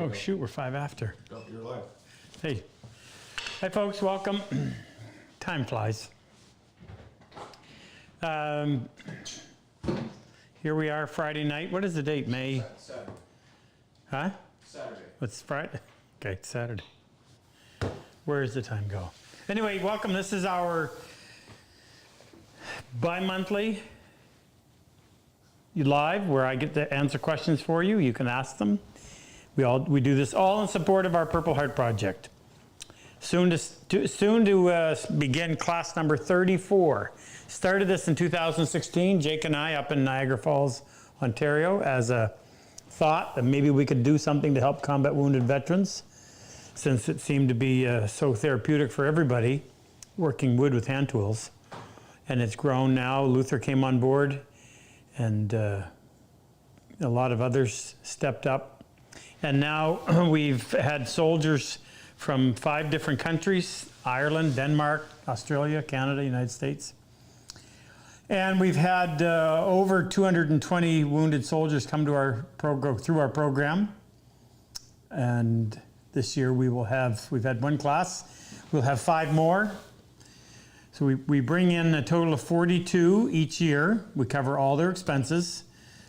Oh, shoot, we're 5 after. Oh, you're live. Hey. Hi, folks, welcome. Time flies. Here we are, Friday night. What is the date? May? Saturday. Huh? Saturday. What's Friday? Okay, Saturday. Where does the time go? Anyway, welcome. This is our bi-monthly live where I get to answer questions for you. You can ask them. We do this all in support of our Purple Heart Project. Soon to begin class number 34. Started this in 2016, Jake and I up in Niagara Falls, Ontario, as a thought that maybe we could do something to help combat wounded veterans, since it seemed to be so therapeutic for everybody working wood with hand tools. And it's grown now. Luther came on board, and a lot of others stepped up. And now we've had soldiers from 5 different countries: Ireland, Denmark, Australia, Canada, United States. And we've had over 220 wounded soldiers come to our through our program. And this year we've had 1 class, we'll have 5 more. So we bring in a total of 42 each year. We cover all their expenses,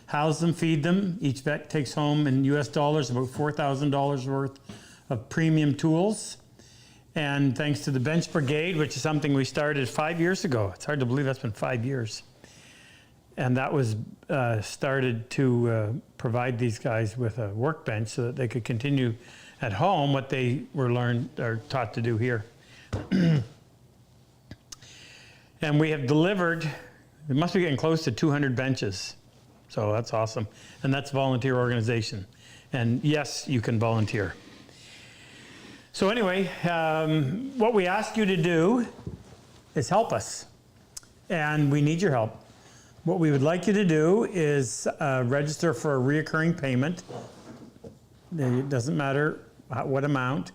house them, feed them. Each vet takes home in US dollars about $4,000 worth of premium tools. And thanks to the Bench Brigade, which is something we started 5 years ago. It's hard to believe that's been 5 years. And that was started to provide these guys with a workbench so that they could continue at home what they were taught to do here. And we have delivered, we must be getting close to 200 benches. So that's awesome. And that's a volunteer organization. And yes, you can volunteer. So anyway, what we ask you to do is help us. And we need your help. What we would like you to do is register for a reoccurring payment. It doesn't matter what amount.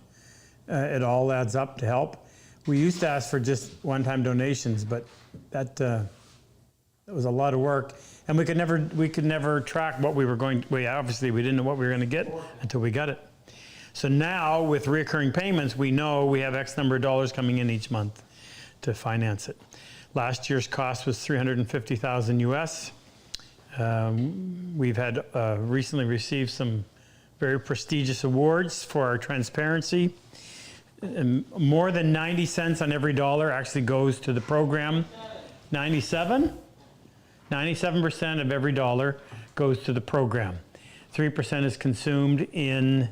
It all adds up to help. We used to ask for just one-time donations, but that was a lot of work. And we could never track what we were going to, obviously we didn't know what we were going to get until we got it. So now with recurring payments, we know we have X number of dollars coming in each month to finance it. Last year's cost was $350,000 US. We've had recently received some very prestigious awards for our transparency. More than 90 cents on every dollar actually goes to the program. 97% of every dollar goes to the program. 3% is consumed in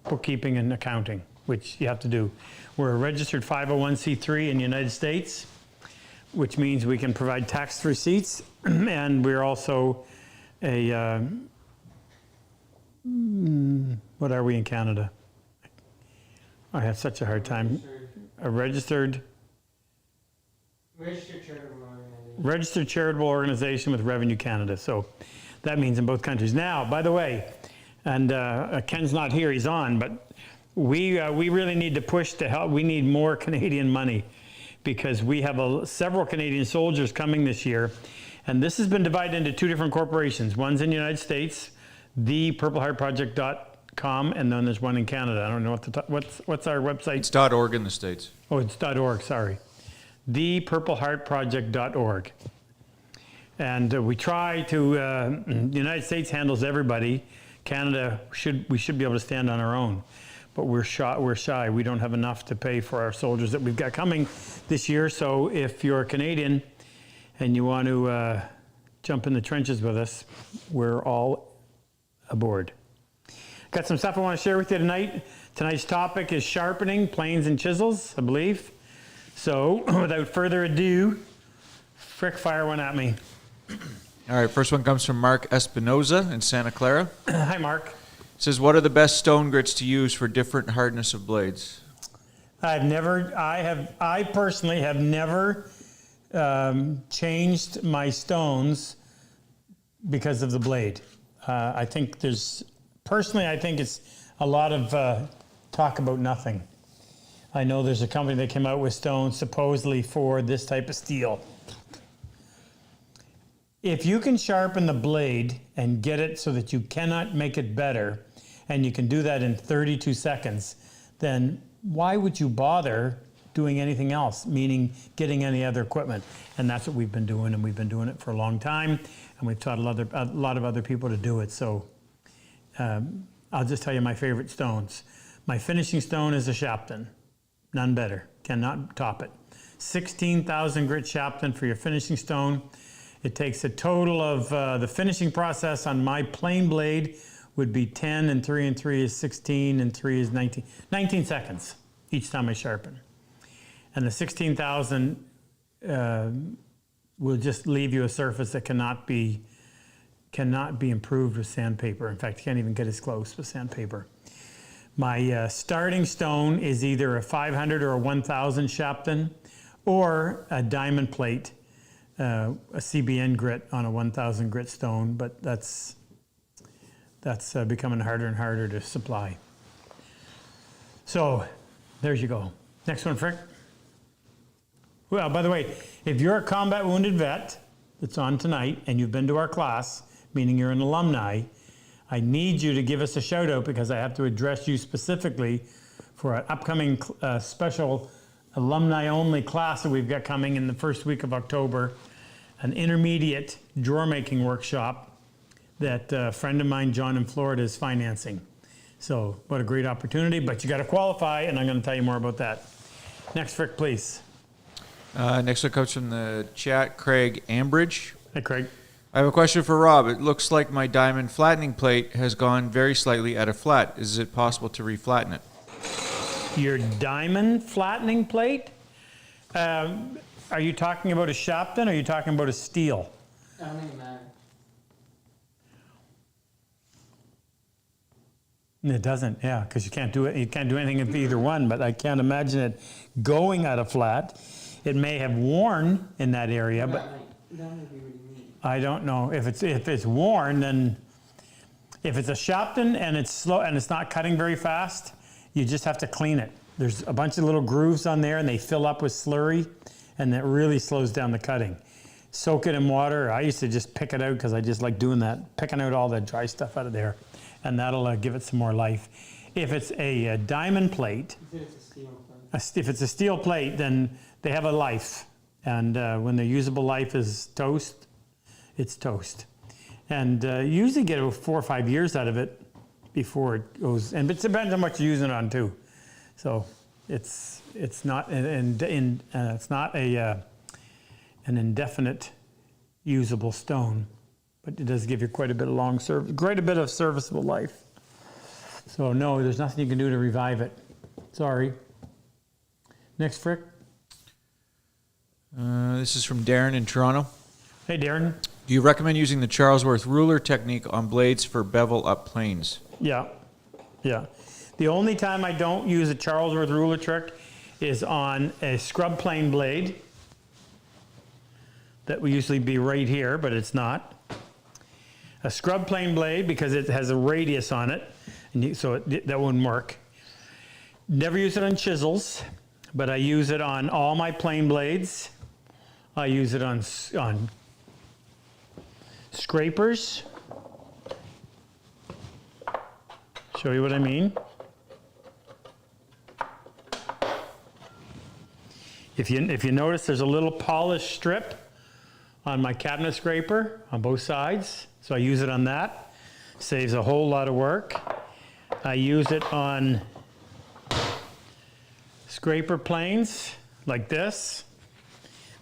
bookkeeping and accounting, which you have to do. We're a registered 501c3 in the United States, which means we can provide tax receipts, and we're also a, what are we in Canada? I have such a hard time. A registered charitable organization with Revenue Canada. So that means in both countries. Now, by the way, and Ken's not here, he's on, but we really need to push to help. We need more Canadian money because we have several Canadian soldiers coming this year. And this has been divided into 2 different corporations. One's in the United States, thepurpleheartproject.com, and then there's one in Canada. I don't know what's our website? It's .org in the States. Oh, it's .org, sorry. thepurpleheartproject.org. And we try to, the United States handles everybody. Canada, we should be able to stand on our own. But we're shy. We don't have enough to pay for our soldiers that we've got coming this year. So if you're a Canadian and you want to jump in the trenches with us, we're all aboard. Got some stuff I want to share with you tonight. Tonight's topic is sharpening, planes and chisels, I believe. So without further ado, fire one at me. All right, first one comes from Mark Espinoza in Santa Clara. Hi, Mark. It says, what are the best stone grits to use for different hardness of blades? I personally have never changed my stones because of the blade. I think it's a lot of talk about nothing. I know there's a company that came out with stones supposedly for this type of steel. If you can sharpen the blade and get it so that you cannot make it better, and you can do that in 32 seconds, then why would you bother doing anything else, meaning getting any other equipment? And that's what we've been doing, and we've been doing it for a long time, and we've taught a lot of other people to do it. So I'll just tell you my favorite stones. My finishing stone is a Shapton, none better, cannot top it. 16,000 grit Shapton for your finishing stone. It takes a total of the finishing process on my plain blade would be 10, and 3 and 3 is 16, and 3 is 19. 19 seconds each time I sharpen. And the 16,000 will just leave you a surface that cannot be improved with sandpaper. In fact, you can't even get as close with sandpaper. My starting stone is either a 500 or a 1,000 Shapton, or a diamond plate, a CBN grit on a 1,000 grit stone, but that's becoming harder and harder to supply. So there you go. Next one, Frick. Well, by the way, if you're a combat wounded vet that's on tonight and you've been to our class, meaning you're an alumni, I need you to give us a shout out because I have to address you specifically for an upcoming special alumni only class that we've got coming in the first week of October, an intermediate drawer making workshop that a friend of mine, John in Florida, is financing. So what a great opportunity, but you got to qualify, and I'm going to tell you more about that. Next, Frick, please. Next one comes from the chat, Craig Ambridge. Hey, Craig. I have a question for Rob. It looks like my diamond flattening plate has gone very slightly out of flat. Is it possible to reflatten it? Your diamond flattening plate? Are you talking about a Shapton or are you talking about a steel? I don't think it matters. It doesn't, yeah, because you can't do it. You can't do anything with either one, but I can't imagine it going out of flat. It may have worn in that area, but That would be really neat. I don't know if it's worn. Then if it's a Shapton and it's slow and it's not cutting very fast, you just have to clean it. There's a bunch of little grooves on there, and they fill up with slurry, and that really slows down the cutting. Soak it in water. I used to just pick it out because I just like doing that, picking out all the dry stuff out of there, and that'll give it some more life. If it's a diamond plate, If it's a steel plate. if it's a steel plate, then they have a life, and when their usable life is toast, it's toast. And you usually get about 4 or 5 years out of it before it goes, and it depends on what you're using it on too. So it's not it's not an indefinite usable stone, but it does give you quite a bit of serviceable life. So no, there's nothing you can do to revive it. Sorry. Next, Frick. This is from Darren in Toronto. Hey, Darren. Do you recommend using the Charlesworth ruler technique on blades for bevel up planes? Yeah. The only time I don't use a Charlesworth ruler trick is on a scrub plane blade. That would usually be right here, but it's not. A scrub plane blade, because it has a radius on it, and that wouldn't work. Never use it on chisels, but I use it on all my plane blades. I use it on scrapers. Show you what I mean. If you notice, there's a little polished strip on my cabinet scraper on both sides, so I use it on that. Saves a whole lot of work. I use it on scraper planes like this.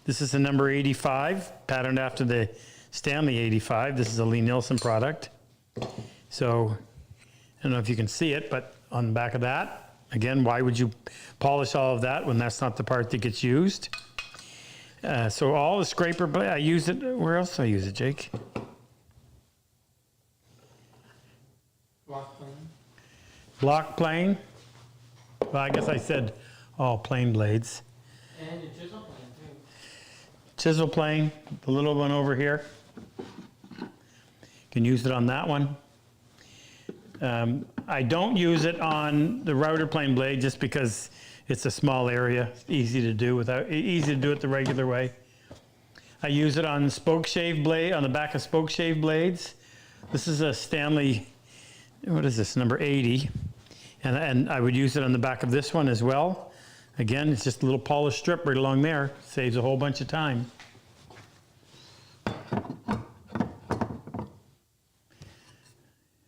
This is the number 85, patterned after the Stanley 85. This is a Lee Nielsen product. So I don't know if you can see it, but on the back of that, again, why would you polish all of that when that's not the part that gets used? So all the scraper, I use it, where else do I use it, Jake? Block plane. Block plane. Well, I guess I said all plane blades. And a chisel plane too. Chisel plane, the little one over here. Can use it on that one. I don't use it on the router plane blade just because it's a small area, easy to do it the regular way. I use it on spoke shave blade, on the back of spoke shave blades. This is a Stanley, what is this, number 80. And I would use it on the back of this one as well. Again, it's just a little polished strip right along there. Saves a whole bunch of time.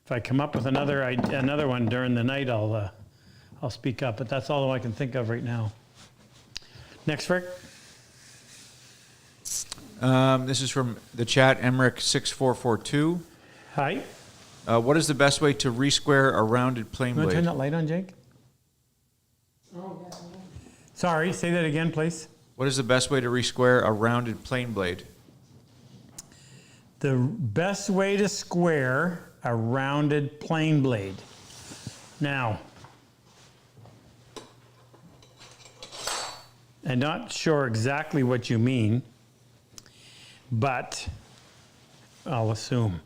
If I come up with another one during the night, I'll speak up. But that's all I can think of right now. Next, Rick. This is from the chat, Emmerich6442. Hi. What is the best way to resquare a rounded plane You want to turn blade? that light on, Jake? Oh, yeah. Sorry, say that again, please. What is the best way to resquare a rounded plane blade? The best way to square a rounded plane blade. Now, I'm not sure exactly what you mean, but I'll assume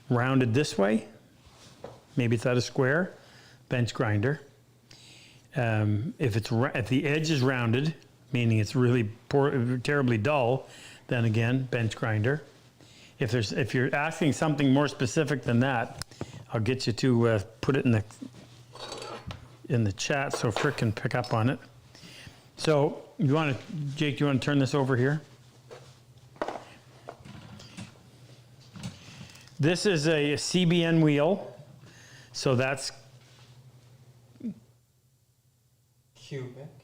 rounded this way. Maybe it's at a square, bench grinder. If the edge is rounded, meaning it's really terribly dull, then again, bench grinder. If you're asking something more specific than that, I'll get you to put it in the chat so Frick can pick up on it. So Jake, you want to turn this over here? This is a CBN wheel, so that's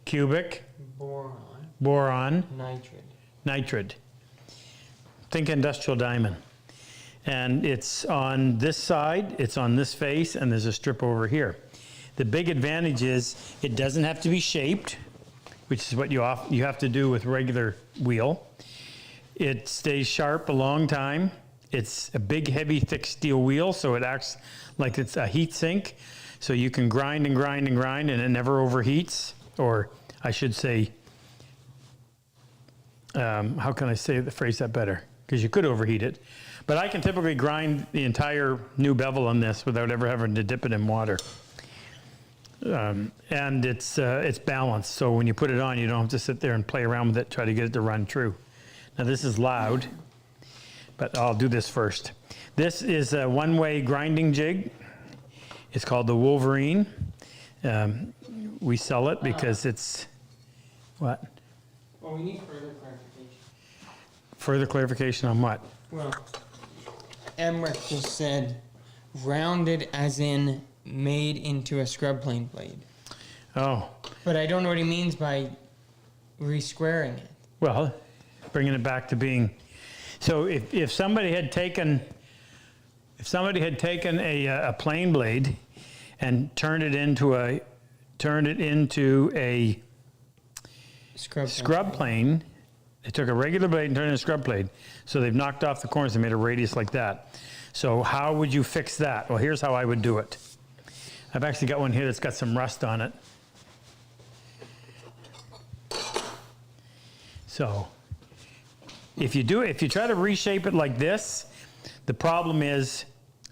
cubic, boron, nitrid. Think industrial diamond. And it's on this side, it's on this face, and there's a strip over here. The big advantage is it doesn't have to be shaped, which is what you have to do with regular wheel. It stays sharp a long time. It's a big, heavy, thick steel wheel, so it acts like it's a heat sink. So you can grind and grind and grind, and it never overheats. Or I should say, how can I say the phrase that better? Because you could overheat it. But I can typically grind the entire new bevel on this without ever having to dip it in water. And it's balanced, so when you put it on, you don't have to sit there and play around with it, try to get it to run true. Now this is loud, but I'll do this first. This is a one-way grinding jig. It's called the Wolverine. We sell it because it's, what? Well, we need further clarification. Further clarification on what? Well, Emmerich just said rounded as in made into a scrub plane blade. Oh, But I don't know what he means by resquaring it. well, bringing it back to being, so if somebody had taken a plane blade and turned it into a scrub plane, they took a regular blade and turned it into a scrub blade. So they've knocked off the corners and made a radius like that. So how would you fix that? Well, here's how I would do it. I've actually got one here that's got some rust on it. So if you try to reshape it like this, the problem is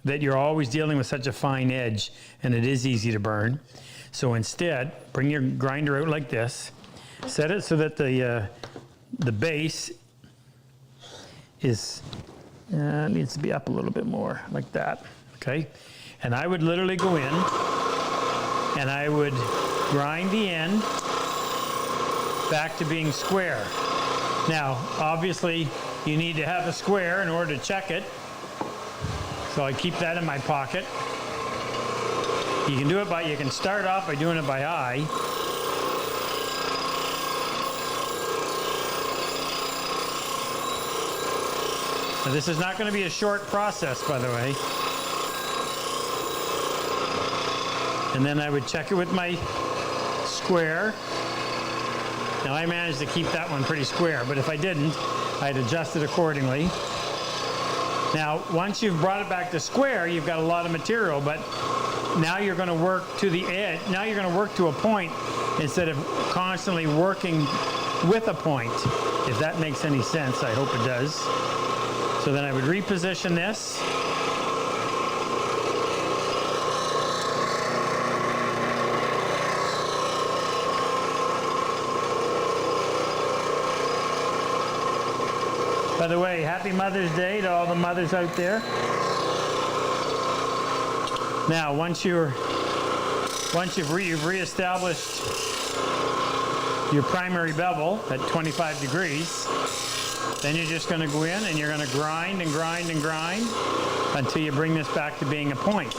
that you're always dealing with such a fine edge, and it is easy to burn. So instead, bring your grinder out like this, set it so that the base is needs to be up a little bit more, like that. Okay, and I would literally go in, and I would grind the end back to being square. Now, obviously, you need to have a square in order to check it. So I keep that in my pocket. You can do it you can start off by doing it by eye. Now, this is not going to be a short process, by the way. And then I would check it with my square. Now I managed to keep that one pretty square, but if I didn't, I'd adjust it accordingly. Now, once you've brought it back to square, you've got a lot of material, but now you're going to work to the edge. Now you're going to work to a point instead of constantly working with a point, if that makes any sense. I hope it does. So then I would reposition this. By the way, happy Mother's Day to all the mothers out there. Now, once you've reestablished your primary bevel at 25 degrees, then you're just going to go in and you're going to grind and grind and grind until you bring this back to being a point.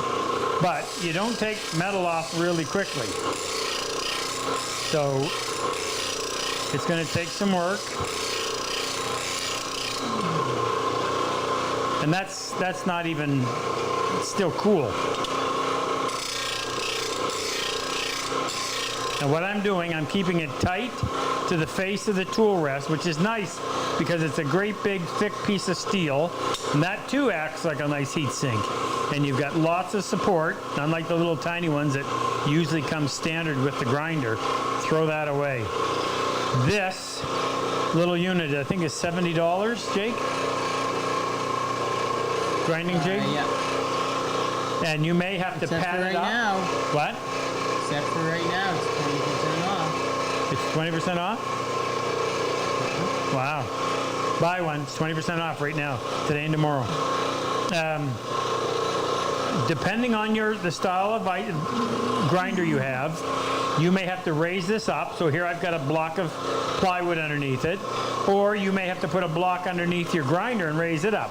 But you don't take metal off really quickly. So it's going to take some work. And that's not even, it's still cool. And what I'm doing, I'm keeping it tight to the face of the tool rest, which is nice because it's a great big thick piece of steel. And that too acts like a nice heat sink. And you've got lots of support, unlike the little tiny ones that usually come standard with the grinder. Throw that away. This little unit, I think, is $70, Jake? Grinding jig? Yeah. And you may have to Except pad for it right up. now. What? Except for right now, it's 20% off. It's 20% off? Wow. Buy one. It's 20% off right now, today and tomorrow. Depending on the style of grinder you have, you may have to raise this up. So here I've got a block of plywood underneath it. Or you may have to put a block underneath your grinder and raise it up.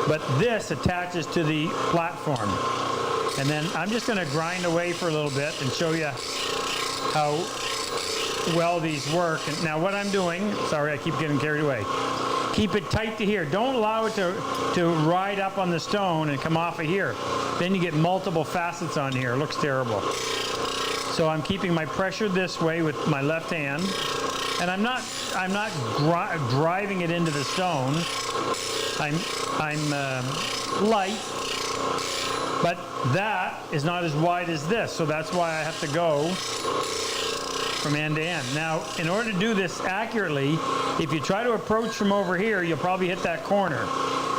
But this attaches to the platform. And then I'm just going to grind away for a little bit and show you how well these work. And now what I'm doing, sorry, I keep getting carried away. Keep it tight to here. Don't allow it to ride up on the stone and come off of here. Then you get multiple facets on here. It looks terrible. So I'm keeping my pressure this way with my left hand. And I'm not driving it into the stone. I'm light. But that is not as wide as this, so that's why I have to go from end to end. Now, in order to do this accurately, if you try to approach from over here, you'll probably hit that corner.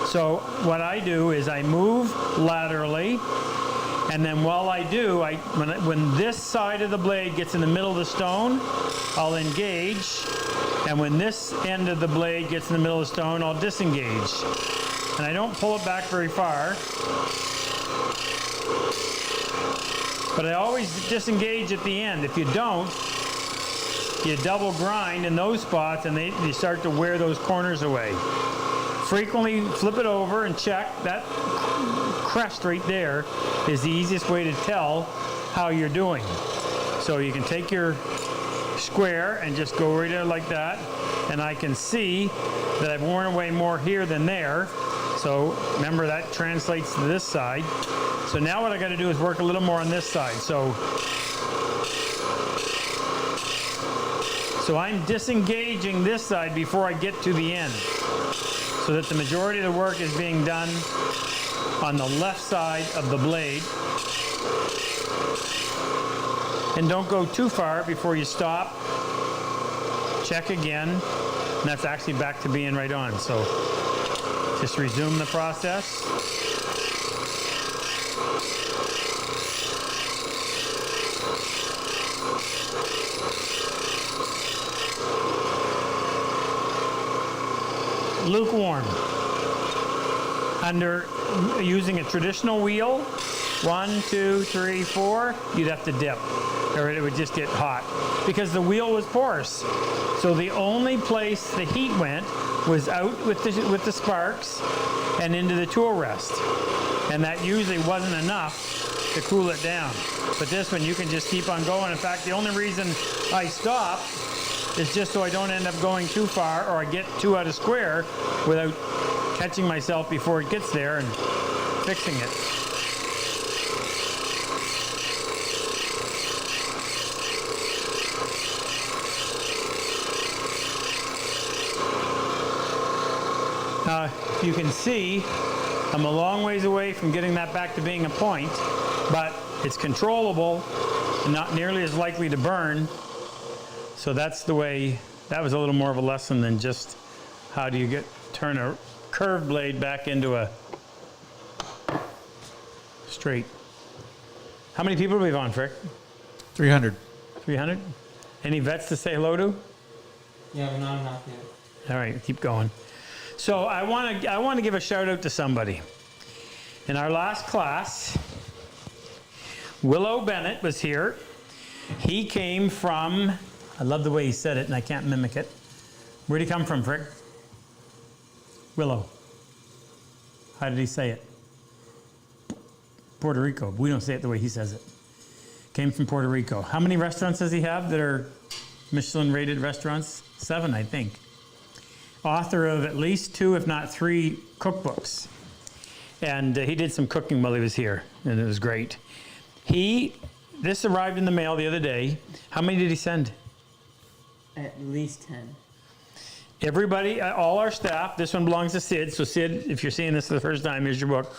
So what I do is I move laterally, and then while I do, when this side of the blade gets in the middle of the stone, I'll engage, and when this end of the blade gets in the middle of the stone, I'll disengage. And I don't pull it back very far. But I always disengage at the end. If you don't, you double grind in those spots and you start to wear those corners away. Frequently flip it over and check. That crest right there is the easiest way to tell how you're doing. So you can take your square and just go right there like that. And I can see that I've worn away more here than there. So remember, that translates to this side. So now what I got to do is work a little more on this side. So I'm disengaging this side before I get to the end, so that the majority of the work is being done on the left side of the blade. And don't go too far before you stop. Check again. And that's actually back to being right on. So just resume the process. Lukewarm. Under using a traditional wheel, 1, 2, 3, 4, you'd have to dip, or it would just get hot because the wheel was porous. So the only place the heat went was out with the sparks and into the tool rest, and that usually wasn't enough to cool it down. But this one, you can just keep on going. In fact, the only reason I stop is just so I don't end up going too far or I get too out of square without catching myself before it gets there and fixing it. You can see I'm a long ways away from getting that back to being a point, but it's controllable and not nearly as likely to burn. So that's the way. That was a little more of a lesson than just how do you turn a curved blade back into a straight. How many people do we have on, Frick? 300. 300? Any vets to say hello to? Yeah, but not enough yet. All right, keep going. So I want to give a shout out to somebody. In our last class, Willow Bennett was here. He came from, I love the way he said it and I can't mimic it. Where'd he come from, Frick? Willow. How did he say it? Puerto Rico. We don't say it the way he says it. Came from Puerto Rico. How many restaurants does he have that are Michelin rated restaurants? 7, I think. Author of at least 2, if not 3 cookbooks. And he did some cooking while he was here, and it was great. This arrived in the mail the other day. How many did he send? At least 10. Everybody, all our staff, this one belongs to Sid. So Sid, if you're seeing this for the first time, here's your book.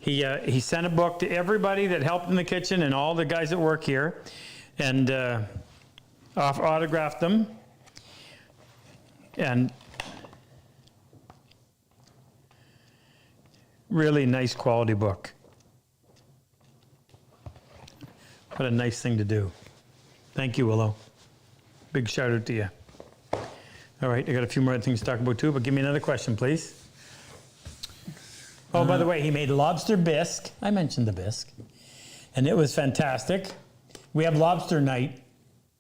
He sent a book to everybody that helped in the kitchen and all the guys that work here, and autographed them. And really nice quality book. What a nice thing to do. Thank you, Willow. Big shout out to you. All right, I got a few more things to talk about too, but give me another question, please. Oh, by the way, he made lobster bisque. I mentioned the bisque. And it was fantastic. We have lobster night.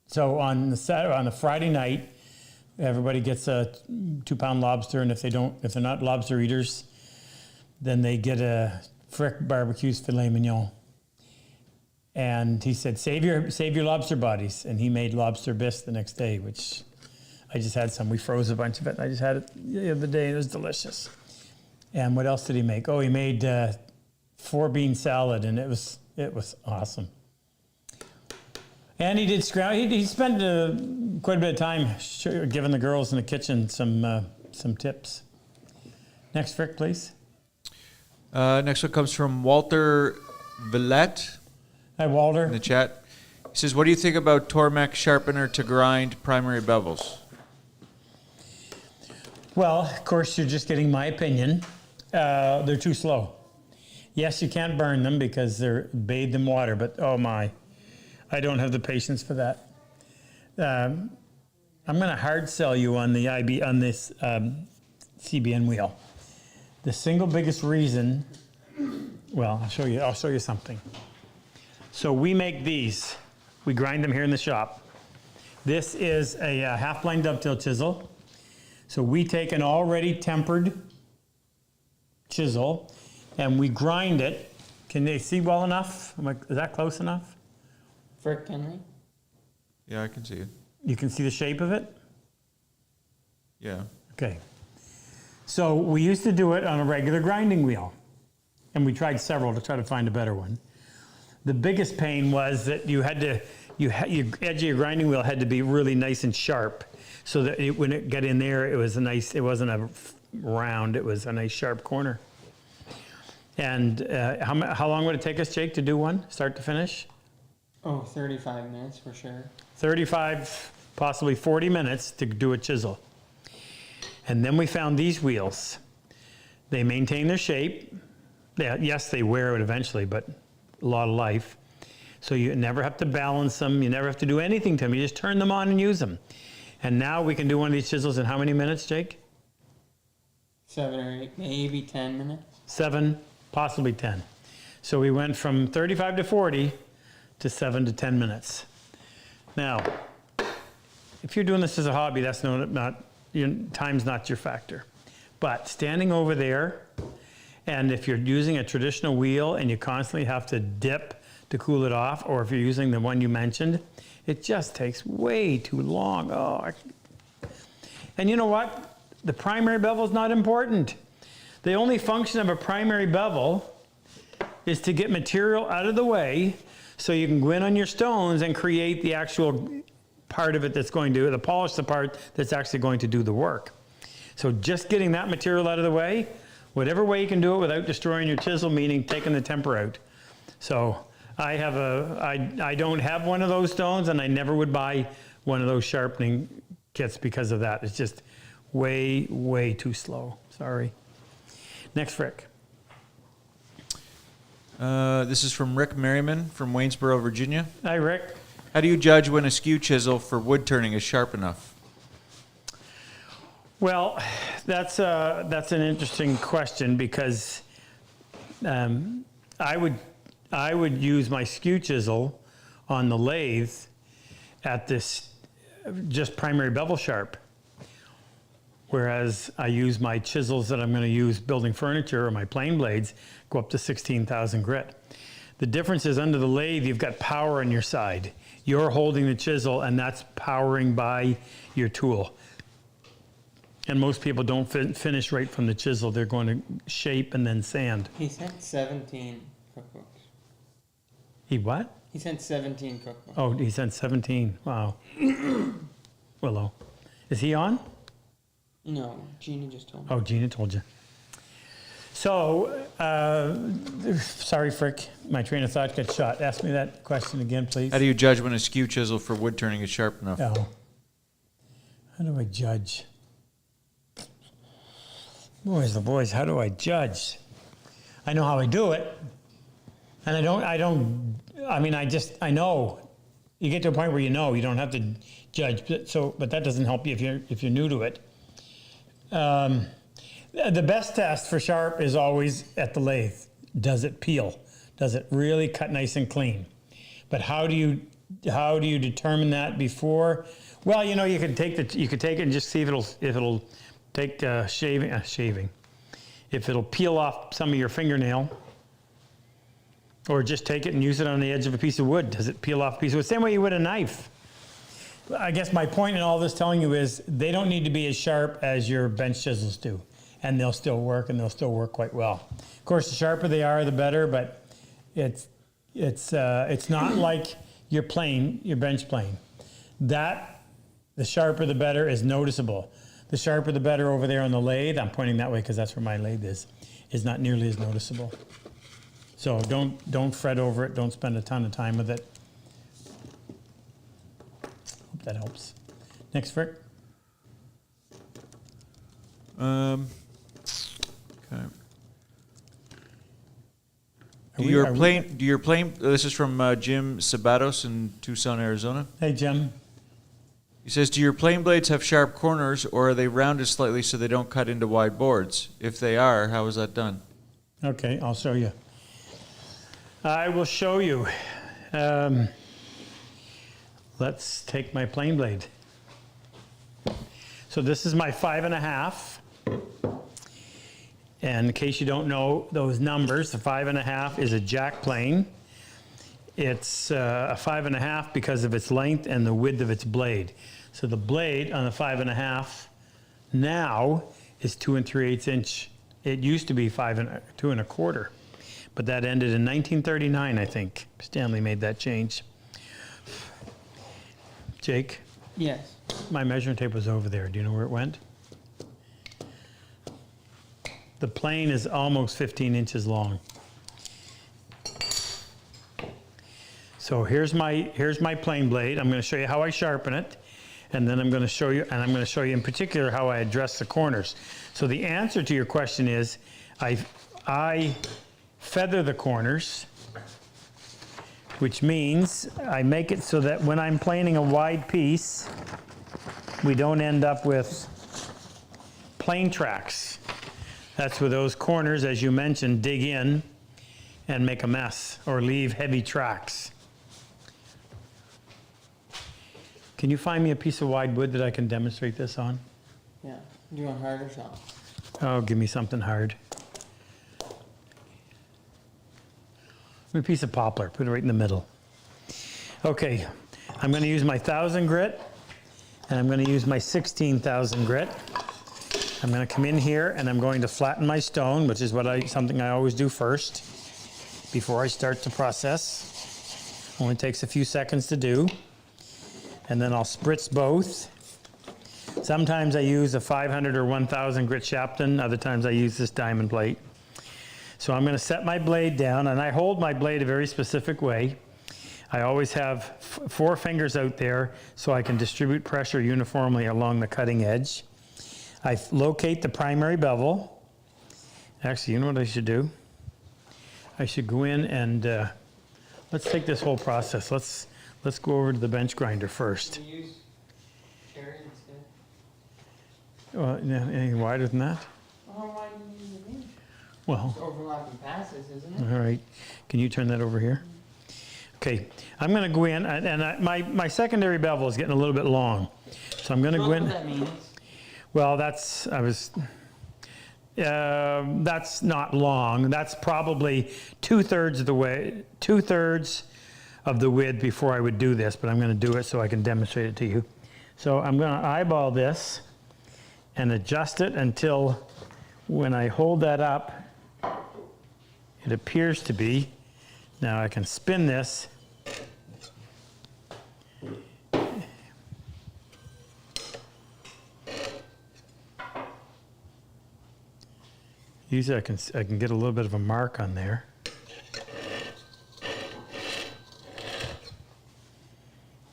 So on the Friday night, everybody gets a 2-pound lobster, and if they're not lobster eaters, then they get a Frick Barbecue's filet mignon. And he said, save your lobster bodies. And he made lobster bisque the next day, which I just had some. We froze a bunch of it. I just had it the other day. It was delicious. And what else did he make? Oh, he made 4-bean salad, and it was awesome. And he did he spent quite a bit of time giving the girls in the kitchen some tips. Next, Frick, please. Next one comes from Walter Villette Hi, Walter. in the chat. He says, what do you think about Tormek sharpener to grind primary bevels? Well, of course, you're just getting my opinion. They're too slow. Yes, you can't burn them because they're bathed in water, but oh my, I don't have the patience for that. I'm going to hard sell you on this CBN wheel. The single biggest reason, well, I'll show you something. So we make these. We grind them here in the shop. This is a half-line dovetail chisel. So we take an already tempered chisel and we grind it. Can they see well enough? Is that close enough? Frick, can we? Yeah, I can see it. You can see the shape of it? Yeah. Okay. So we used to do it on a regular grinding wheel. And we tried several to try to find a better one. The biggest pain was that your edge of your grinding wheel had to be really nice and sharp, so that when it got in there, it wasn't a round, it was a nice sharp corner. And how long would it take us, Jake, to do one, start to finish? Oh, 35 minutes for sure. 35, possibly 40 minutes to do a chisel. And then we found these wheels. They maintain their shape. Yes, they wear it eventually, but a lot of life. So you never have to balance them. You never have to do anything to them. You just turn them on and use them. And now we can do one of these chisels in how many minutes, Jake? 7 or 8, maybe 10 minutes. 7, possibly 10. So we went from 35 to 40 to 7 to 10 minutes. Now, if you're doing this as a hobby, that's time's not your factor. But standing over there, and if you're using a traditional wheel and you constantly have to dip to cool it off, or if you're using the one you mentioned, it just takes way too long. And you know what? The primary bevel is not important. The only function of a primary bevel is to get material out of the way so you can go in on your stones and create the actual part of it that's going to, polish the part that's actually going to do the work. So just getting that material out of the way, whatever way you can do it without destroying your chisel, meaning taking the temper out. So I don't have one of those stones, and I never would buy one of those sharpening kits because of that. It's just way, way too slow. Sorry. Next, Rick. This is from Rick Merriman from Waynesboro, Virginia. Hi, Rick. How do you judge when a skew chisel for wood turning is sharp enough? Well, that's an interesting question because I would use my skew chisel on the lathe at this just primary bevel sharp, whereas I use my chisels that I'm going to use building furniture or my plane blades go up to 16,000 grit. The difference is under the lathe you've got power on your side. You're holding the chisel and that's powering by your tool. And most people don't finish right from the chisel. They're going to shape and then sand. He sent 17 cookbooks. He what? He sent 17 cookbooks. Oh, he sent 17. Wow. Willow. Is he on? No, Gina just told me. Oh, Gina told you. So, sorry, Frick. My train of thought got shot. Ask me that question again, please. How do you judge when a skew chisel for wood turning is sharp enough? Oh. How do I judge? Boys, the boys, how do I judge? I know how I do it. And I know. You get to a point where you know, you don't have to judge. But that doesn't help you if you're new to it. The best test for sharp is always at the lathe. Does it peel? Does it really cut nice and clean? But how do you determine that before? Well, you could take it and just see if it'll take shaving. If it'll peel off some of your fingernail, or just take it and use it on the edge of a piece of wood. Does it peel off a piece of wood? Same way you would a knife. I guess my point in all this telling you is they don't need to be as sharp as your bench chisels do, and they'll still work, and they'll still work quite well. Of course, the sharper they are, the better, but it's not like your bench plane. The sharper the better is noticeable. The sharper the better over there on the lathe, I'm pointing that way because that's where my lathe is not nearly as noticeable. So don't fret over it. Don't spend a ton of time with it. Hope that helps. Next, Frick. Okay. Do your plane? This is from Jim Sabatos in Tucson, Arizona. Hey, Jim. He says, do your plane blades have sharp corners, or are they rounded slightly so they don't cut into wide boards? If they are, how is that done? Okay, I'll show you. I will show you. Let's take my plane blade. So this is my 5.5. And in case you don't know those numbers, the 5.5 is a jack plane. It's a 5.5 because of its length and the width of its blade. So the blade on the 5.5 now is 2 3/8 inch. It used to be 2 1/4, but that ended in 1939, I think. Stanley made that change. Jake? Yes. My measuring tape was over there. Do you know where it went? The plane is almost 15 inches long. So here's my plane blade. I'm going to show you how I sharpen it, and then I'm going to show you in particular how I address the corners. So the answer to your question is, I feather the corners, which means I make it so that when I'm planing a wide piece, we don't end up with plane tracks. That's where those corners, as you mentioned, dig in and make a mess or leave heavy tracks. Can you find me a piece of wide wood that I can demonstrate this on? Yeah. Do you want hard or soft? Oh, give me something hard. A piece of poplar, put it right in the middle. Okay, I'm going to use my 1,000 grit, and I'm going to use my 16,000 grit. I'm going to come in here and I'm going to flatten my stone, which is something I always do first before I start the process. Only takes a few seconds to do. And then I'll spritz both. Sometimes I use a 500 or 1,000 grit Shapton. Other times I use this diamond plate. So I'm going to set my blade down, and I hold my blade a very specific way. I always have 4 fingers out there so I can distribute pressure uniformly along the cutting edge. I locate the primary bevel. Actually, you know what I should do? I should go in and let's take this whole process. Let's go over to the bench grinder first. Can you use cherry Well, any wider than that? How wide do you need it in? Well, It's overlapping passes, isn't it? all right. Can you turn that over here? Okay, I'm going to go in, my secondary bevel is getting a little bit long. So I'm going to Don't go know in. what that means. Well, that's not long. That's probably 2/3 of the way, 2/3 of the width before I would do this, but I'm going to do it so I can demonstrate it to you. So I'm going to eyeball this and adjust it until when I hold that up, it appears to be. Now I can spin this. Usually I can get a little bit of a mark on there.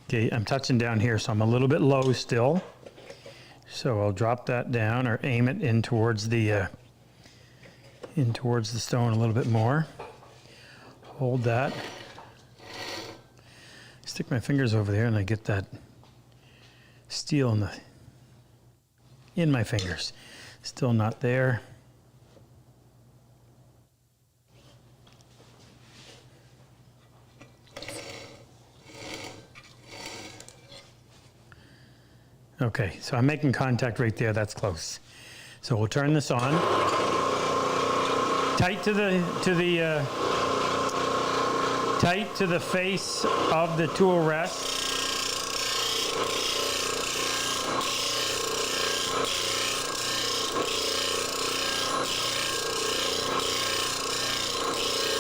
Okay, I'm touching down here, so I'm a little bit low still. So I'll drop that down or aim it in towards the stone a little bit more. Hold that. Stick my fingers over there and I get that steel in my fingers. Still not there. Okay, so I'm making contact right there, that's close. So we'll turn this on. Tight to the face of the tool rest.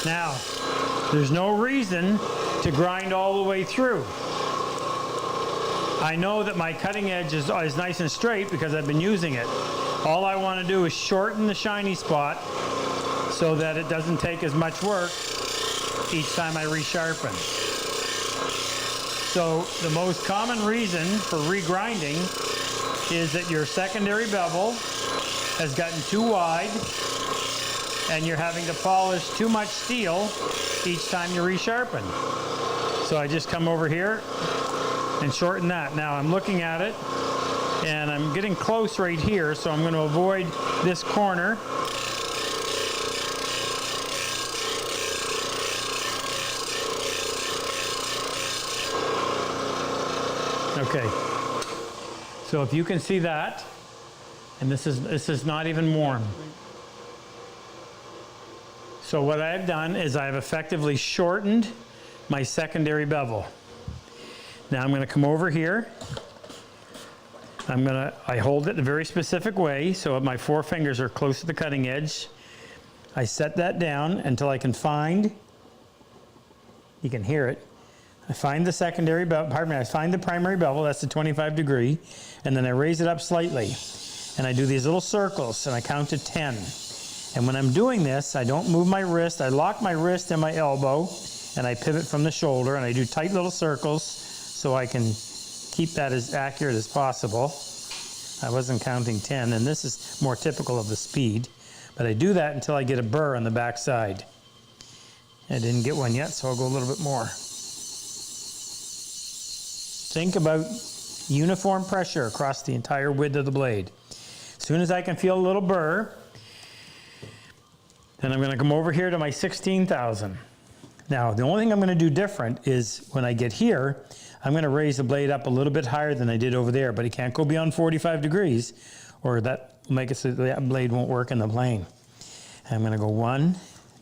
Now, there's no reason to grind all the way through. I know that my cutting edge is nice and straight because I've been using it. All I want to do is shorten the shiny spot so that it doesn't take as much work each time I resharpen. So the most common reason for regrinding is that your secondary bevel has gotten too wide and you're having to polish too much steel each time you resharpen. So I just come over here and shorten that. Now I'm looking at it and I'm getting close right here, so I'm going to avoid this corner. Okay, so if you can see that, and this is not even warm. So what I've done is I've effectively shortened my secondary bevel. Now I'm going to come over here. I hold it a very specific way so my four fingers are close to the cutting edge. I set that down until I can find, you can hear it, I find the secondary bevel, pardon me, I find the primary bevel, that's the 25 degree, and then I raise it up slightly. And I do these little circles and I count to 10. And when I'm doing this, I don't move my wrist, I lock my wrist and my elbow, and I pivot from the shoulder, and I do tight little circles so I can keep that as accurate as possible. I wasn't counting 10, and this is more typical of the speed, but I do that until I get a burr on the back side. I didn't get one yet, so I'll go a little bit more. Think about uniform pressure across the entire width of the blade. As soon as I can feel a little burr, then I'm going to come over here to my 16,000. Now, the only thing I'm going to do different is when I get here, I'm going to raise the blade up a little bit higher than I did over there, but it can't go beyond 45 degrees or that will make it so that blade won't work in the plane. And I'm going to go 1,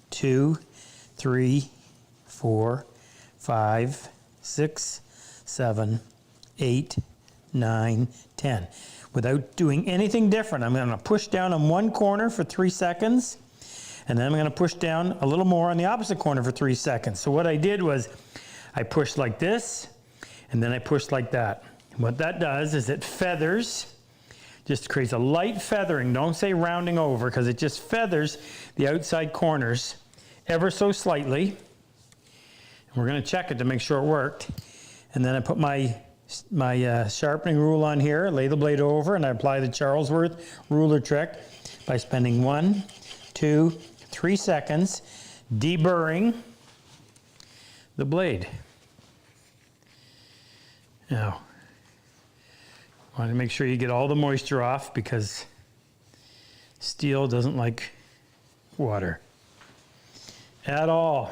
2, 3, 4, 5, 6, 7, 8, 9, 10. Without doing anything different, I'm going to push down on one corner for 3 seconds, and then I'm going to push down a little more on the opposite corner for 3 seconds. So what I did was I pushed like this, and then I pushed like that. What that does is it feathers, just creates a light feathering. Don't say rounding over, because it just feathers the outside corners ever so slightly. And we're going to check it to make sure it worked. And then I put my sharpening rule on here, lay the blade over, and I apply the Charlesworth ruler trick by spending 1, 2, 3 seconds deburring the blade. Now, Want to make sure you get all the moisture off because steel doesn't like water at all.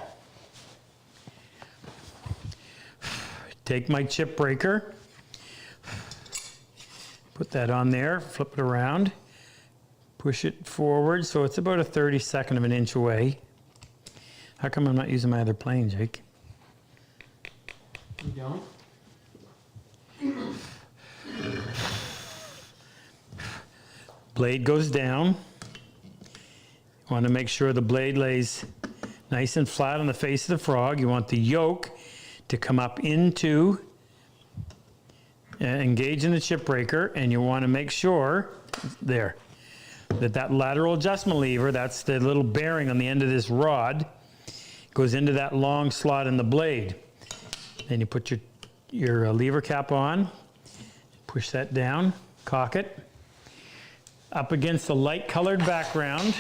Take my chip breaker, put that on there, flip it around, push it forward so it's about a 32nd of an inch away. How come I'm not using my other plane, Jake? You don't? Blade goes down. You want to make sure the blade lays nice and flat on the face of the frog. You want the yoke to come up into, engage in the chip breaker, and you want to make sure, there, that lateral adjustment lever, that's the little bearing on the end of this rod, goes into that long slot in the blade. Then you put your lever cap on, push that down, cock it, up against the light colored background.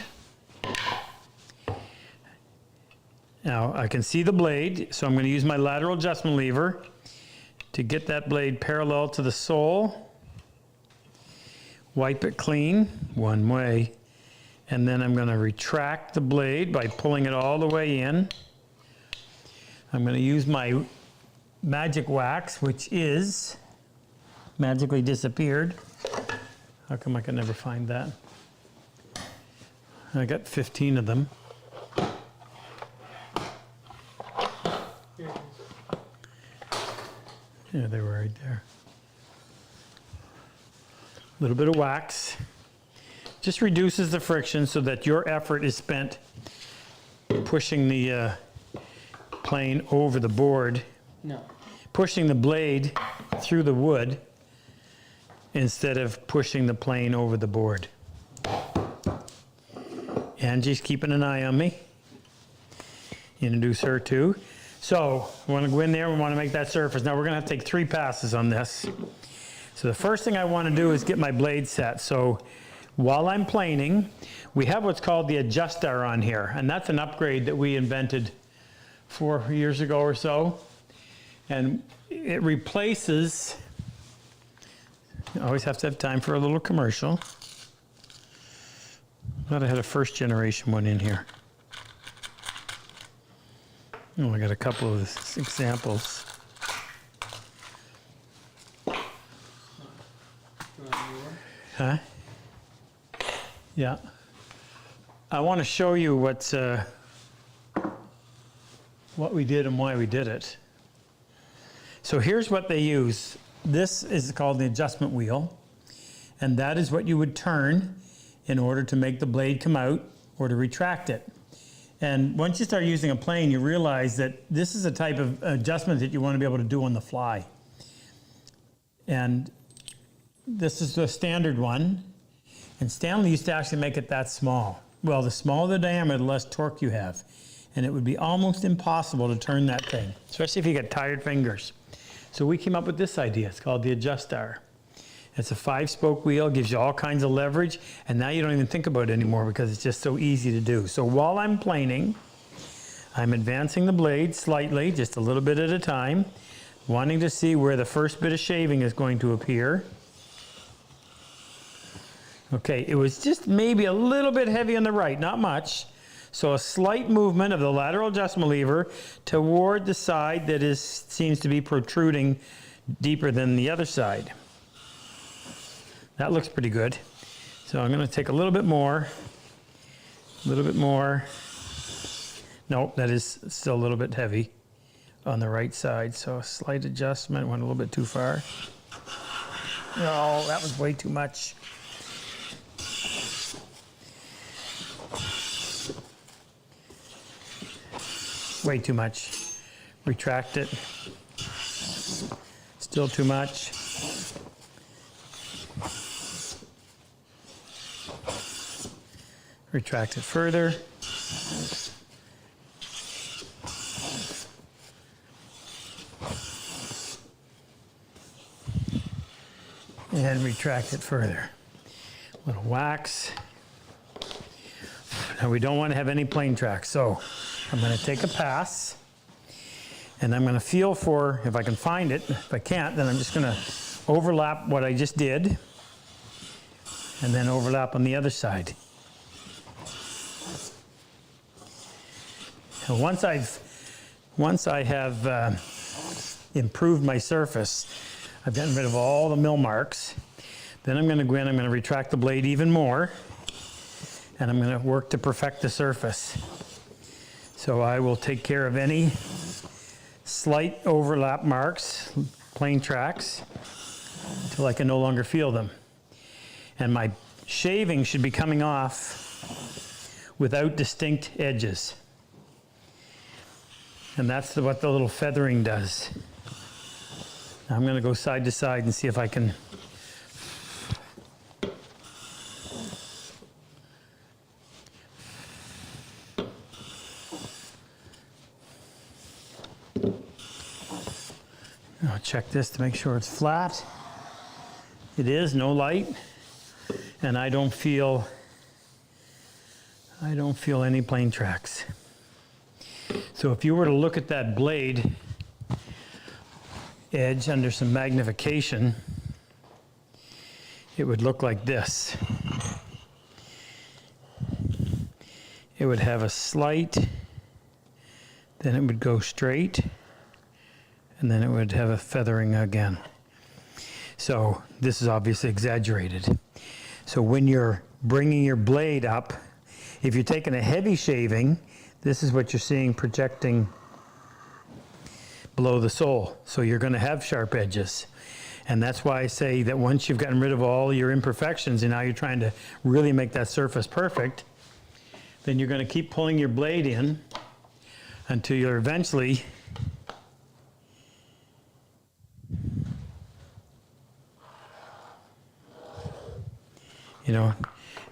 Now I can see the blade, so I'm going to use my lateral adjustment lever to get that blade parallel to the sole. Wipe it clean one way, and then I'm going to retract the blade by pulling it all the way in. I'm going to use my magic wax, which is magically disappeared. How come I can never find that? I got 15 of them. Yeah, they were right there. A little bit of wax. Just reduces the friction so that your effort is spent pushing the plane over the board. No. Pushing the blade through the wood instead of pushing the plane over the board. Angie's keeping an eye on me. Introduce her too. So we want to go in there, we want to make that surface. Now we're going to have to take 3 passes on this. So the first thing I want to do is get my blade set. So while I'm planing, we have what's called the adjuster on here, and that's an upgrade that we invented 4 years ago or so. And it replaces, you always have to have time for a little commercial. I thought I had a first generation one in here. Oh, I got a couple of examples. Huh? Yeah. I want to show you what we did and why we did it. So here's what they use. This is called the adjustment wheel, and that is what you would turn in order to make the blade come out or to retract it. And once you start using a plane, you realize that this is a type of adjustment that you want to be able to do on the fly. And this is the standard one. And Stanley used to actually make it that small. Well, the smaller the diameter, the less torque you have. And it would be almost impossible to turn that thing, especially if you got tired fingers. So we came up with this idea. It's called the adjuster. It's a 5-spoke wheel, gives you all kinds of leverage, and now you don't even think about it anymore because it's just so easy to do. So while I'm planing, I'm advancing the blade slightly, just a little bit at a time, wanting to see where the first bit of shaving is going to appear. Okay, it was just maybe a little bit heavy on the right, not much. So a slight movement of the lateral adjustment lever toward the side that seems to be protruding deeper than the other side. That looks pretty good. So I'm going to take a little bit more. A little bit more. Nope, that is still a little bit heavy on the right side. So a slight adjustment, went a little bit too far. No, that was way too much. Way too much. Retract it. Still too much. Retract it further. And retract it further. A little wax. Now we don't want to have any plane tracks, so I'm going to take a pass and I'm going to feel for, if I can find it. If I can't, then I'm just going to overlap what I just did, and then overlap on the other side. And once I have improved my surface, I've gotten rid of all the mill marks, then I'm going to go in, I'm going to retract the blade even more, and I'm going to work to perfect the surface. So I will take care of any slight overlap marks, plane tracks, until I can no longer feel them. And my shaving should be coming off without distinct edges. And that's what the little feathering does. Now I'm going to go side to side and see if I can. I'll check this to make sure it's flat. It is, no light. And I don't feel any plane tracks. So if you were to look at that blade edge under some magnification, it would look like this. It would have a slight, then it would go straight, and then it would have a feathering again. So this is obviously exaggerated. So when you're bringing your blade up, if you're taking a heavy shaving, this is what you're seeing projecting below the sole. So you're going to have sharp edges. And that's why I say that once you've gotten rid of all your imperfections and now you're trying to really make that surface perfect, then you're going to keep pulling your blade in until you're eventually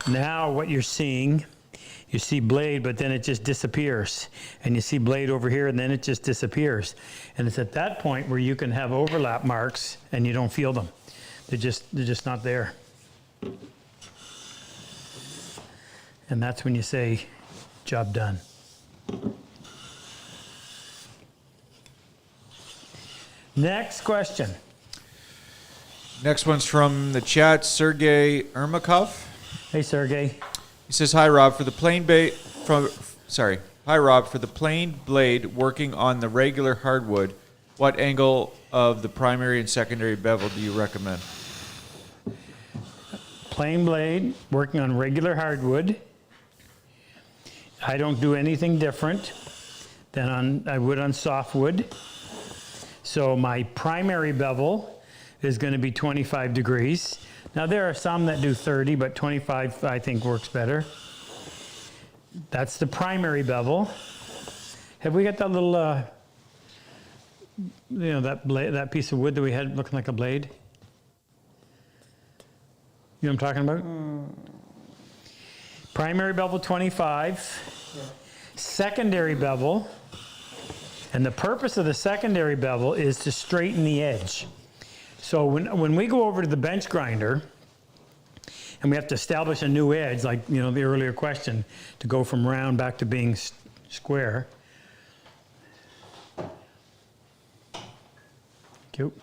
now what you're seeing, you see blade, but then it just disappears. And you see blade over here, and then it just disappears. And it's at that point where you can have overlap marks, and you don't feel them. They're just not there. And that's when you say, job done. Next question. Next one's from the chat, Sergey Ermakov. Hey, Sergey. He says, "Hi Rob, for the plain blade working on the regular hardwood, what angle of the primary and secondary bevel do you recommend?" Plain blade working on regular hardwood. I don't do anything different than I would on softwood. So my primary bevel is going to be 25 degrees. Now there are some that do 30, but 25 I think works better. That's the primary bevel. Have we got that little, that piece of wood that we had looking like a blade? You know what I'm talking about? Primary bevel 25. Yeah. Secondary bevel. And the purpose of the secondary bevel is to straighten the edge. So when we go over to the bench grinder and we have to establish a new edge, like the earlier question, to go from round back to being square. Cute.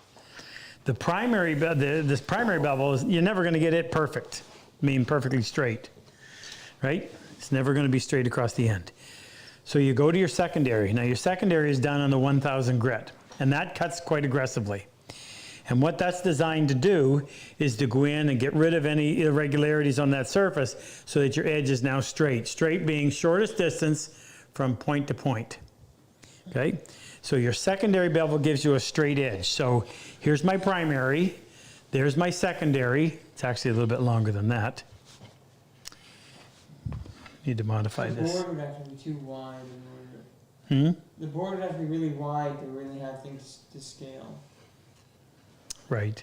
The primary, this primary bevel is, you're never going to get it perfect, perfectly straight, right? It's never going to be straight across the end. So you go to your secondary. Now your secondary is done on the 1000 grit, and that cuts quite aggressively. And what that's designed to do is to go in and get rid of any irregularities on that surface so that your edge is now straight. Straight being shortest distance from point to point. Okay? So your secondary bevel gives you a straight edge. So here's my primary. There's my secondary. It's actually a little bit longer than that. Need to modify this. The board would have to be too wide in order. The board would have to be really wide to really have things to scale. Right.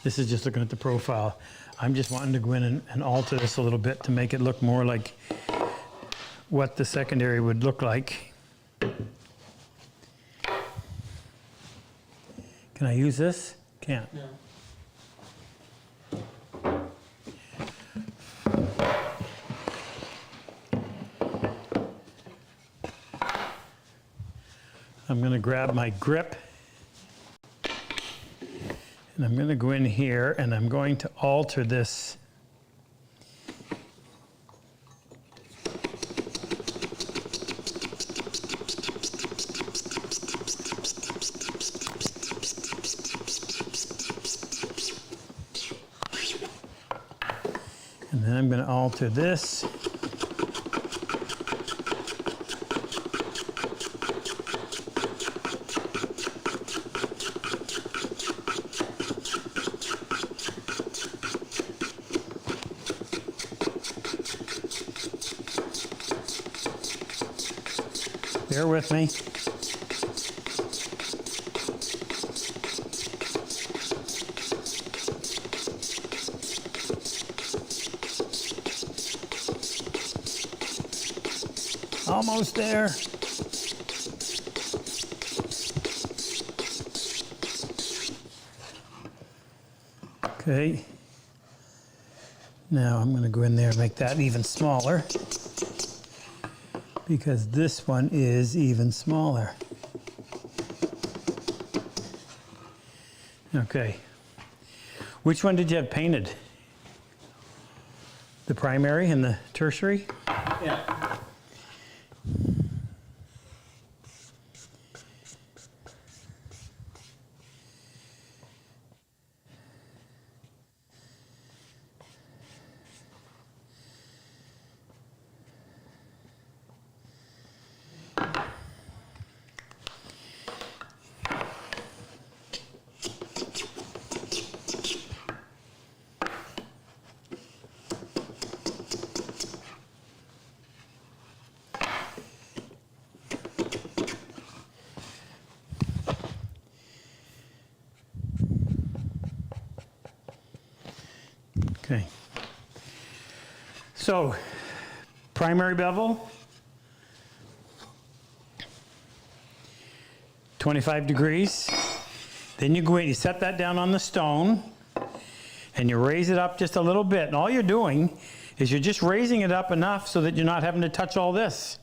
This is just looking at the profile. I'm just wanting to go in and alter this a little bit to make it look more like what the secondary would look like. Can I use this? Can't. No. I'm going to grab my grip. And I'm going to go in here and I'm going to alter this. And then I'm going to alter this. Bear with me. Almost there. Okay. Now I'm going to go in there and make that even smaller, because this one is even smaller. Okay. Which one did you have painted? The primary and the tertiary? Yeah. Okay. So, primary bevel, 25 degrees. Then you go in, you set that down on the stone, and you raise it up just a little bit. And all you're doing is you're just raising it up enough so that you're not having to touch all this.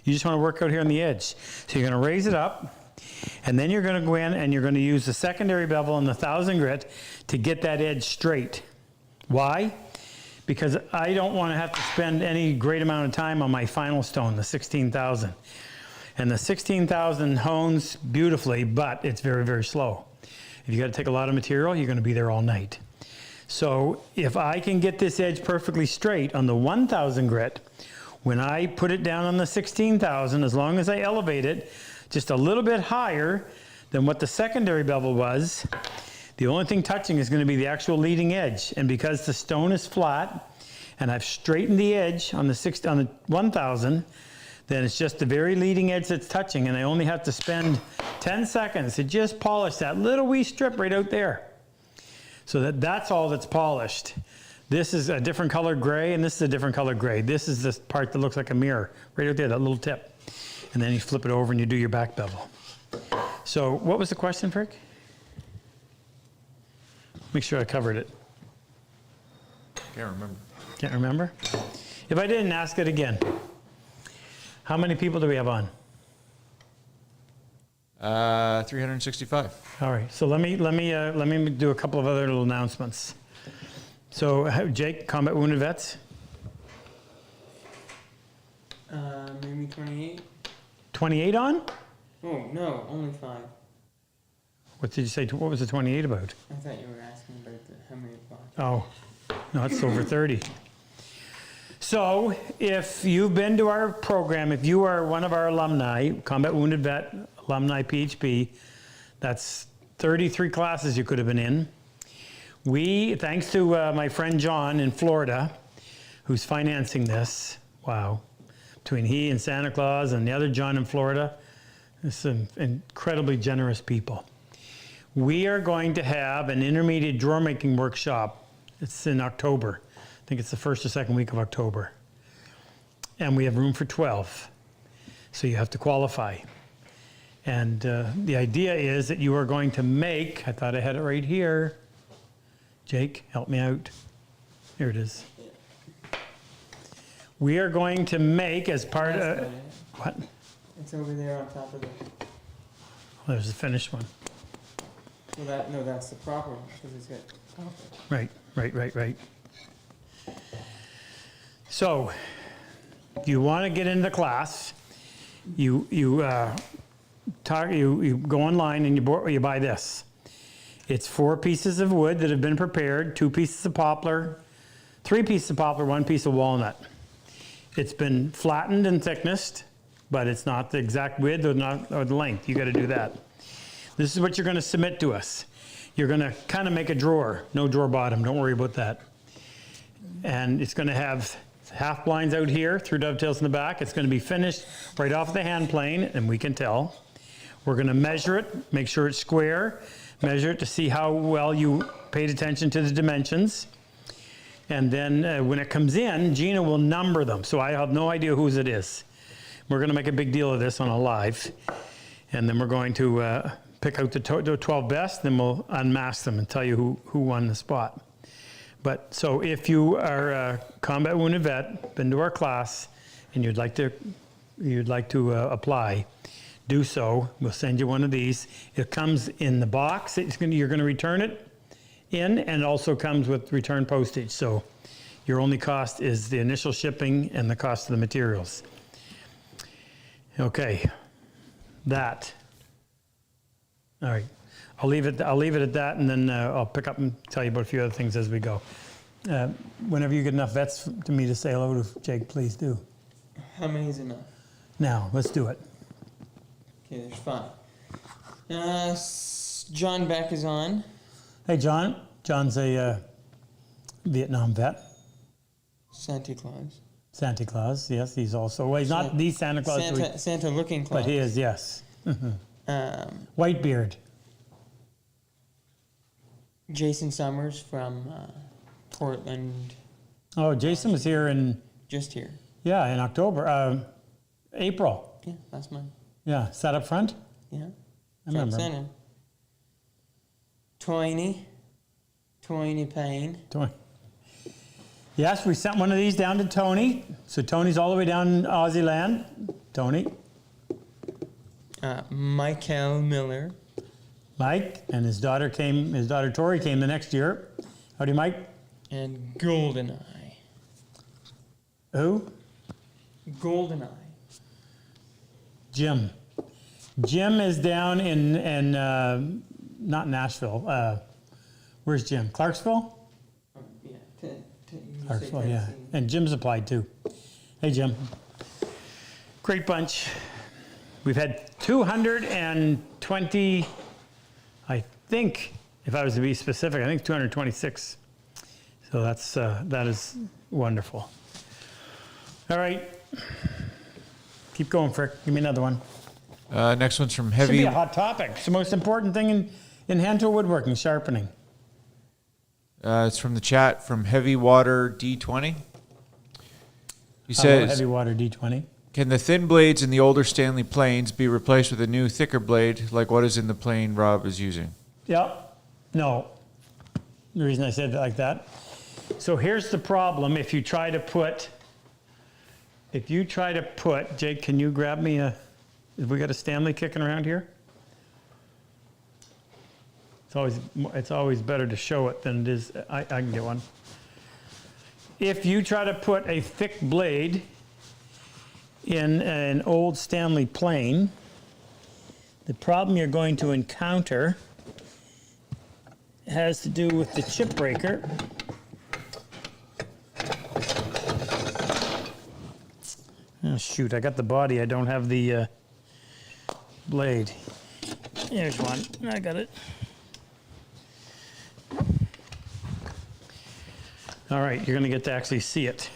You just want to work out here on the edge. So you're going to raise it up, and then you're going to go in and you're going to use the secondary bevel and the 1000 grit to get that edge straight. Why? Because I don't want to have to spend any great amount of time on my final stone, the 16,000. And the 16,000 hones beautifully, but it's very, very slow. If you got to take a lot of material, you're going to be there all night. So if I can get this edge perfectly straight on the 1000 grit, when I put it down on the 16,000, as long as I elevate it just a little bit higher than what the secondary bevel was, the only thing touching is going to be the actual leading edge. And because the stone is flat and I've straightened the edge on the 1000, then it's just the very leading edge that's touching, and I only have to spend 10 seconds to just polish that little wee strip right out there. So that's all that's polished. This is a different color gray, and this is a different color gray. This is this part that looks like a mirror, right out there, that little tip. And then you flip it over and you do your back bevel. So what was the question, Frick? Make sure I covered it. Can't remember. Can't remember? If I didn't, ask it again. How many people do we have on? 365. All right, so let me do a couple of other little announcements. So Jake, combat wounded vets? Maybe 28. 28 on? Oh, no, only 5. What did you say? What was the 28 about? I thought you were asking about how many plots. Oh, no, it's over 30. So if you've been to our program, if you are one of our alumni, combat wounded vet, alumni PHP, that's 33 classes you could have been in. We, thanks to my friend John in Florida, who's financing this, wow, between he and Santa Claus and the other John in Florida, there's some incredibly generous people. We are going to have an intermediate drawer making workshop. It's in October. I think it's the first or second week of October. And we have room for 12. So you have to qualify. And the idea is that you are going to make, I thought I had it right here. Jake, help me out. Here it is. We are going to make as part of, what? It's over there on top of the... There's the finished one. Well, that's the proper one, because it's got copper. Right. So, you want to get into class, you go online and you buy this. It's 4 pieces of wood that have been prepared, 2 pieces of poplar, 3 pieces of poplar, 1 piece of walnut. It's been flattened and thicknessed, but it's not the exact width or the length. You got to do that. This is what you're going to submit to us. You're going to kind of make a drawer. No drawer bottom. Don't worry about that. And it's going to have half blinds out here, through dovetails in the back. It's going to be finished right off the hand plane, and we can tell. We're going to measure it, make sure it's square, measure it to see how well you paid attention to the dimensions. And then when it comes in, Gina will number them. So I have no idea whose it is. We're going to make a big deal of this on a live. And then we're going to pick out the 12 best, then we'll unmask them and tell you who won the spot. But so if you are a combat wounded vet, been to our class, and you'd like to apply, do so. We'll send you one of these. It comes in the box. You're going to return it in, and also comes with return postage. So your only cost is the initial shipping and the cost of the materials. Okay, that. All right, I'll leave it at that, and then I'll pick up and tell you about a few other things as we go. Whenever you get enough vets to me to say hello to Jake, please do. How many is enough? Now, let's do it. Okay, there's 5. John Beck is on. Hey, John. John's a Vietnam vet. Santa Claus. Santa Claus, yes, he's also. Well, he's not the Santa Claus. Santa looking Claus. But he is, yes. Whitebeard. Jason Summers from Portland. Oh, Jason was here in October, April. Yeah, last month. Yeah, sat up front. Yeah. I remember. Center. Toyney Payne. Yes, we sent one of these down to Tony. So Tony's all the way down in Aussie land. Tony. Michael Miller. Mike, and his daughter Tori came the next year. Howdy, Mike. And Goldeneye. Who? Goldeneye. Jim. Jim is down in not Nashville. Where's Jim? Clarksville? Yeah. Clarksville, yeah. And Jim's applied too. Hey, Jim. Great bunch. We've had 220, I think, if I was to be specific, I think 226. So that is wonderful. All right. Keep going, Frick. Give me another one. Next one's from Should Heavy. be a hot topic. It's the most important thing in hand tool woodworking, sharpening. It's from the chat from Heavy Water D20. He Heavy says, water D20. can the thin blades in the older Stanley planes be replaced with a new thicker blade like what is in the plane Rob is using? Yep. No. The reason I said it like that. So here's the problem. If you try to put, Jake, can you grab me have we got a Stanley kicking around here? It's always better to show it than it is. I can get one. If you try to put a thick blade in an old Stanley plane, the problem you're going to encounter has to do with the chip breaker. Oh shoot, I got the body, I don't have the blade. There's one, I got it. All right, you're gonna get to actually see it.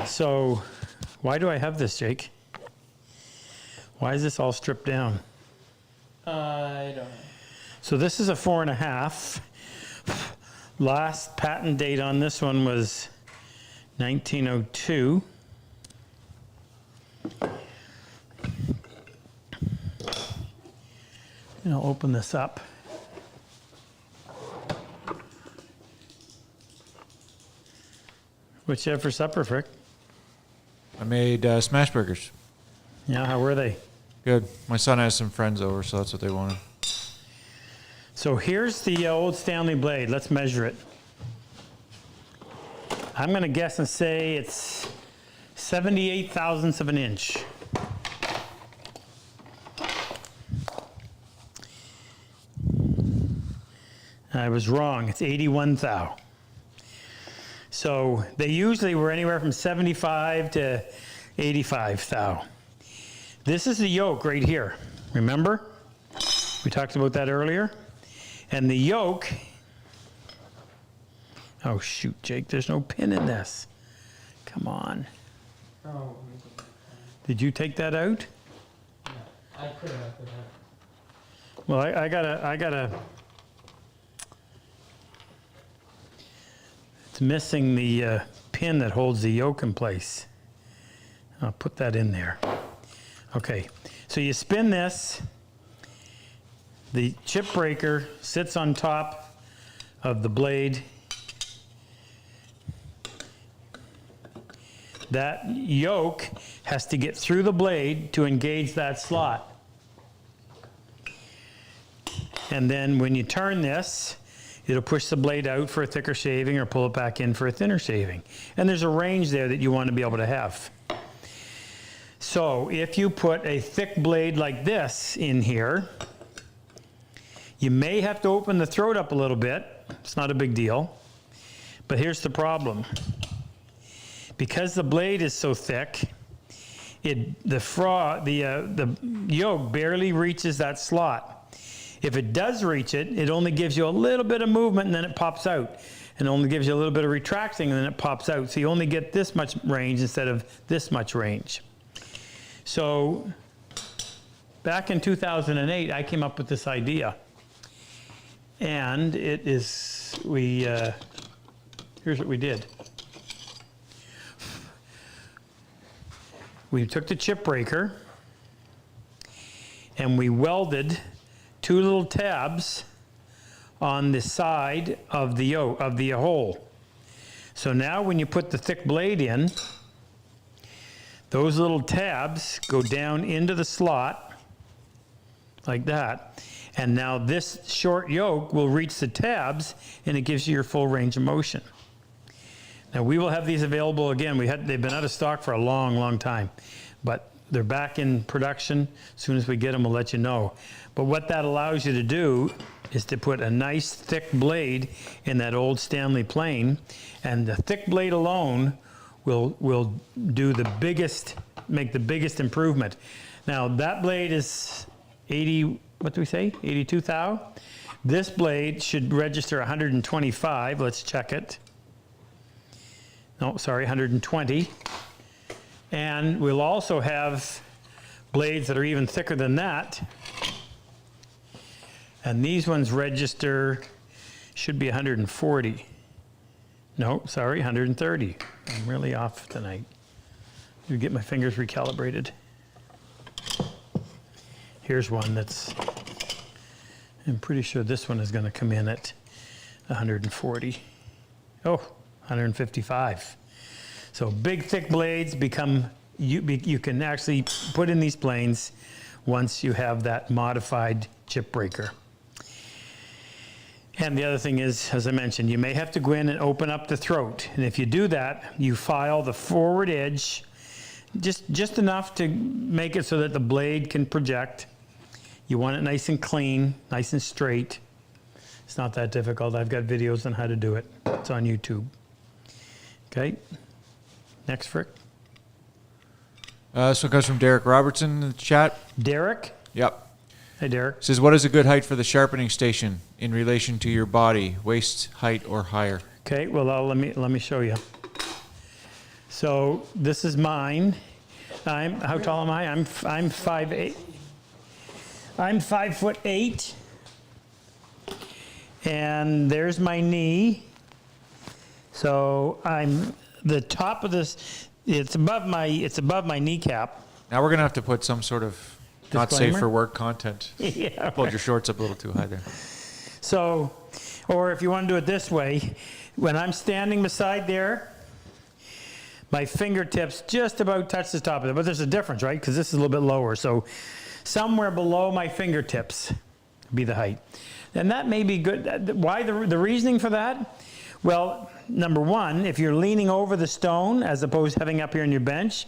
So, why do I have this, Jake? Why is this all stripped down? I don't know. So this is a 4.5. Last patent date on this one was 1902. And I'll open this up. What'd you have for supper, Frick? I made smash burgers. Yeah, how were they? Good. My son has some friends over, so that's what they wanted. So here's the old Stanley blade. Let's measure it. I'm going to guess and say it's 78 thousandths of an inch. I was wrong. It's 81 thou. So they usually were anywhere from 75 to 85 thou. This is the yoke right here. Remember? We talked about that earlier. And the yoke, oh shoot, Jake, there's no pin in this. Come on. Oh, Did you take that out? I could have put that. Well, I gotta. It's missing the pin that holds the yoke in place. I'll put that in there. Okay, so you spin this. The chip breaker sits on top of the blade. That yoke has to get through the blade to engage that slot. And then when you turn this, it'll push the blade out for a thicker shaving or pull it back in for a thinner shaving. And there's a range there that you want to be able to have. So if you put a thick blade like this in here, you may have to open the throat up a little bit. It's not a big deal. But here's the problem. Because the blade is so thick, the yoke barely reaches that slot. If it does reach it, it only gives you a little bit of movement and then it pops out. And only gives you a little bit of retracting and then it pops out. So you only get this much range instead of this much range. So back in 2008, I came up with this idea. And it is, here's what we did. We took the chip breaker and we welded two little tabs on the side of the yoke, of the hole. So now when you put the thick blade in, those little tabs go down into the slot like that. And now this short yoke will reach the tabs and it gives you your full range of motion. Now we will have these available again. They've been out of stock for a long, long time, but they're back in production. As soon as we get them, we'll let you know. But what that allows you to do is to put a nice thick blade in that old Stanley plane, and the thick blade alone will do the biggest, make the biggest improvement. Now that blade is 80, what do we say, 82 thou? This blade should register 125, let's check it. No, sorry, 120. And we'll also have blades that are even thicker than that. And these ones register, should be 140. No, sorry, 130. I'm really off tonight. You get my fingers recalibrated. Here's one that's, I'm pretty sure this one is going to come in at 140. Oh, 155. So big thick blades become, you can actually put in these planes once you have that modified chip breaker. And the other thing is, as I mentioned, you may have to go in and open up the throat. And if you do that, you file the forward edge just enough to make it so that the blade can project. You want it nice and clean, nice and straight. It's not that difficult. I've got videos on how to do it. It's on YouTube. Okay. Next, Frick. This one comes from Derek Robertson in the chat. Derek? Yep. Hey, Derek. Says, what is a good height for the sharpening station in relation to your body, waist height or higher? Okay, well, let me show you. So this is mine. How tall am I? I'm 5'8". I'm 5'8", and there's my knee. So I'm the top of this. It's above my kneecap. Now we're gonna have to put some sort of not safe Disclaimer? for work content. Yeah. Pulled your shorts up a little too high there. So, or if you want to do it this way, when I'm standing beside there, my fingertips just about touch the top of it. But there's a difference, right? Because this is a little bit lower. So somewhere below my fingertips be the height. And that may be good. Why the reasoning for that? Well, number one, if you're leaning over the stone as opposed to having up here on your bench,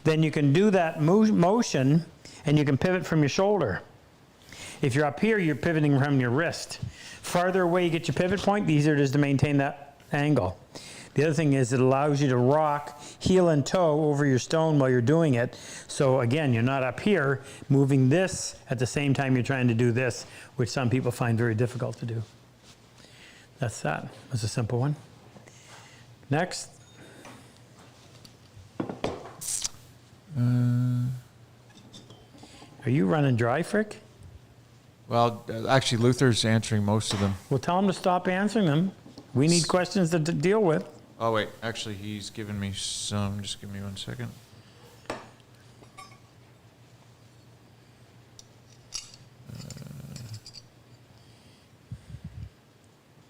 then you can do that motion and you can pivot from your shoulder. If you're up here, you're pivoting from your wrist. Farther away you get your pivot point, the easier it is to maintain that angle. The other thing is it allows you to rock heel and toe over your stone while you're doing it. So again, you're not up here moving this at the same time you're trying to do this, which some people find very difficult to do. That's that. That's a simple one. Next. Are you running dry, Frick? Well, actually, Luther's answering most of them. Well, tell him to stop answering them. We need questions to deal with. Oh, wait. Actually, he's given me some. Just give me 1 second.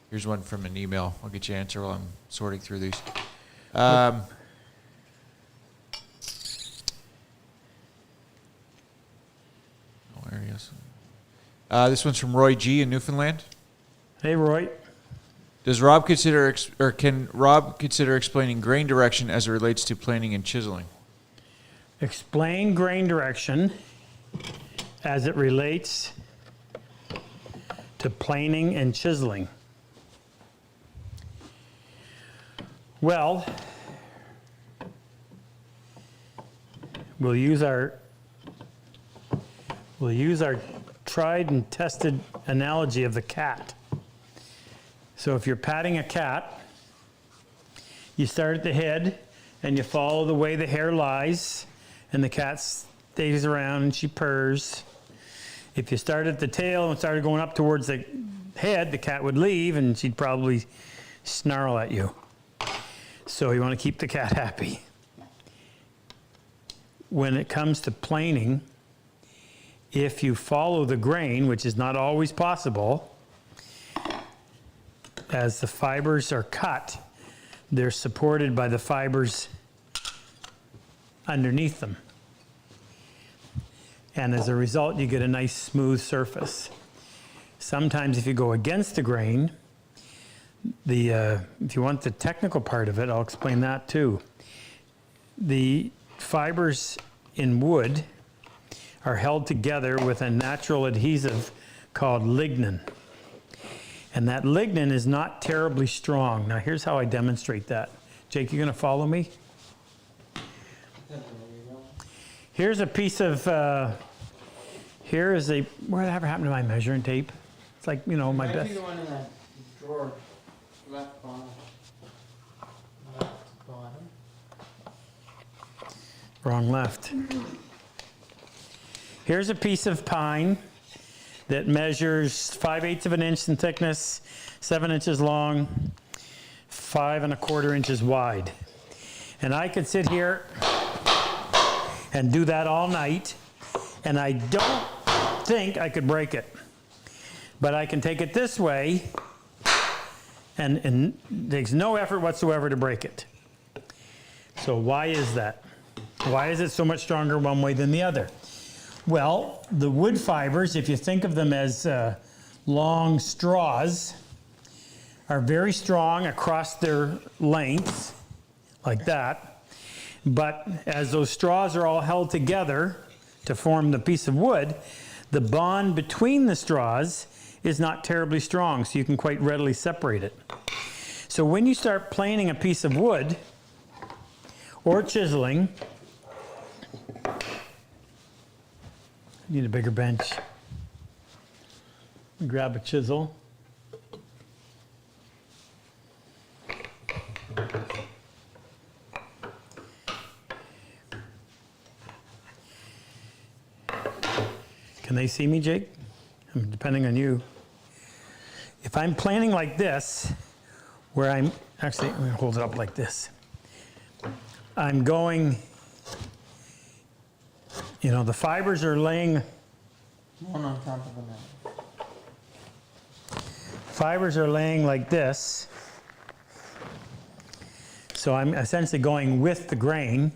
Here's one from an email. I'll get you an answer while I'm sorting through these. Areas. This one's from Roy G. in Newfoundland. Hey, Roy. Does Rob consider, can Rob consider explaining grain direction as it relates to planing and chiseling? Explain grain direction as it relates to planing and chiseling. Well, we'll use our tried and tested analogy of the cat. So if you're patting a cat, you start at the head and you follow the way the hair lies and the cat stays around and she purrs. If you start at the tail and started going up towards the head, the cat would leave and she'd probably snarl at you. So you want to keep the cat happy. When it comes to planing, if you follow the grain, which is not always possible, as the fibers are cut, they're supported by the fibers underneath them. And as a result, you get a nice smooth surface. Sometimes if you go against the grain, if you want the technical part of it, I'll explain that too. The fibers in wood are held together with a natural adhesive called lignin. And that lignin is not terribly strong. Now here's how I demonstrate that. Jake, you gonna follow me? Here's a piece of, whatever happened to my measuring tape? It's like, you know, my best. Might be the one in that drawer, left bottom. Left bottom. Wrong left. Here's a piece of pine that measures 5/8 of an inch in thickness, 7 inches long, 5 1/4 inches wide. And I could sit here and do that all night, and I don't think I could break it. But I can take it this way, and it takes no effort whatsoever to break it. So why is that? Why is it so much stronger one way than the other? Well, the wood fibers, if you think of them as long straws, are very strong across their length, like that. But as those straws are all held together to form the piece of wood, the bond between the straws is not terribly strong, so you can quite readily separate it. So when you start planing a piece of wood or chiseling, need a bigger bench. Grab a chisel. Can they see me, Jake? I'm depending on you. If I'm planing like this, where I'm actually, I'm going to hold it up like this. I'm going, you know, the fibers are laying One on top of another. Fibers are laying like this. So I'm essentially going with the grain.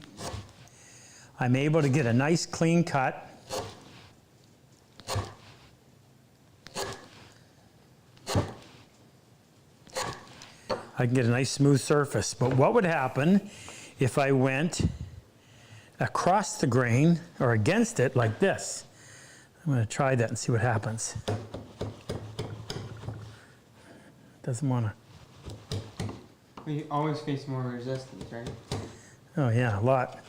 I'm able to get a nice clean cut. I can get a nice smooth surface. But what would happen if I went across the grain or against it like this? I'm going to try that and see what happens. Doesn't want to. We always face more resistance, right? Oh yeah, a lot.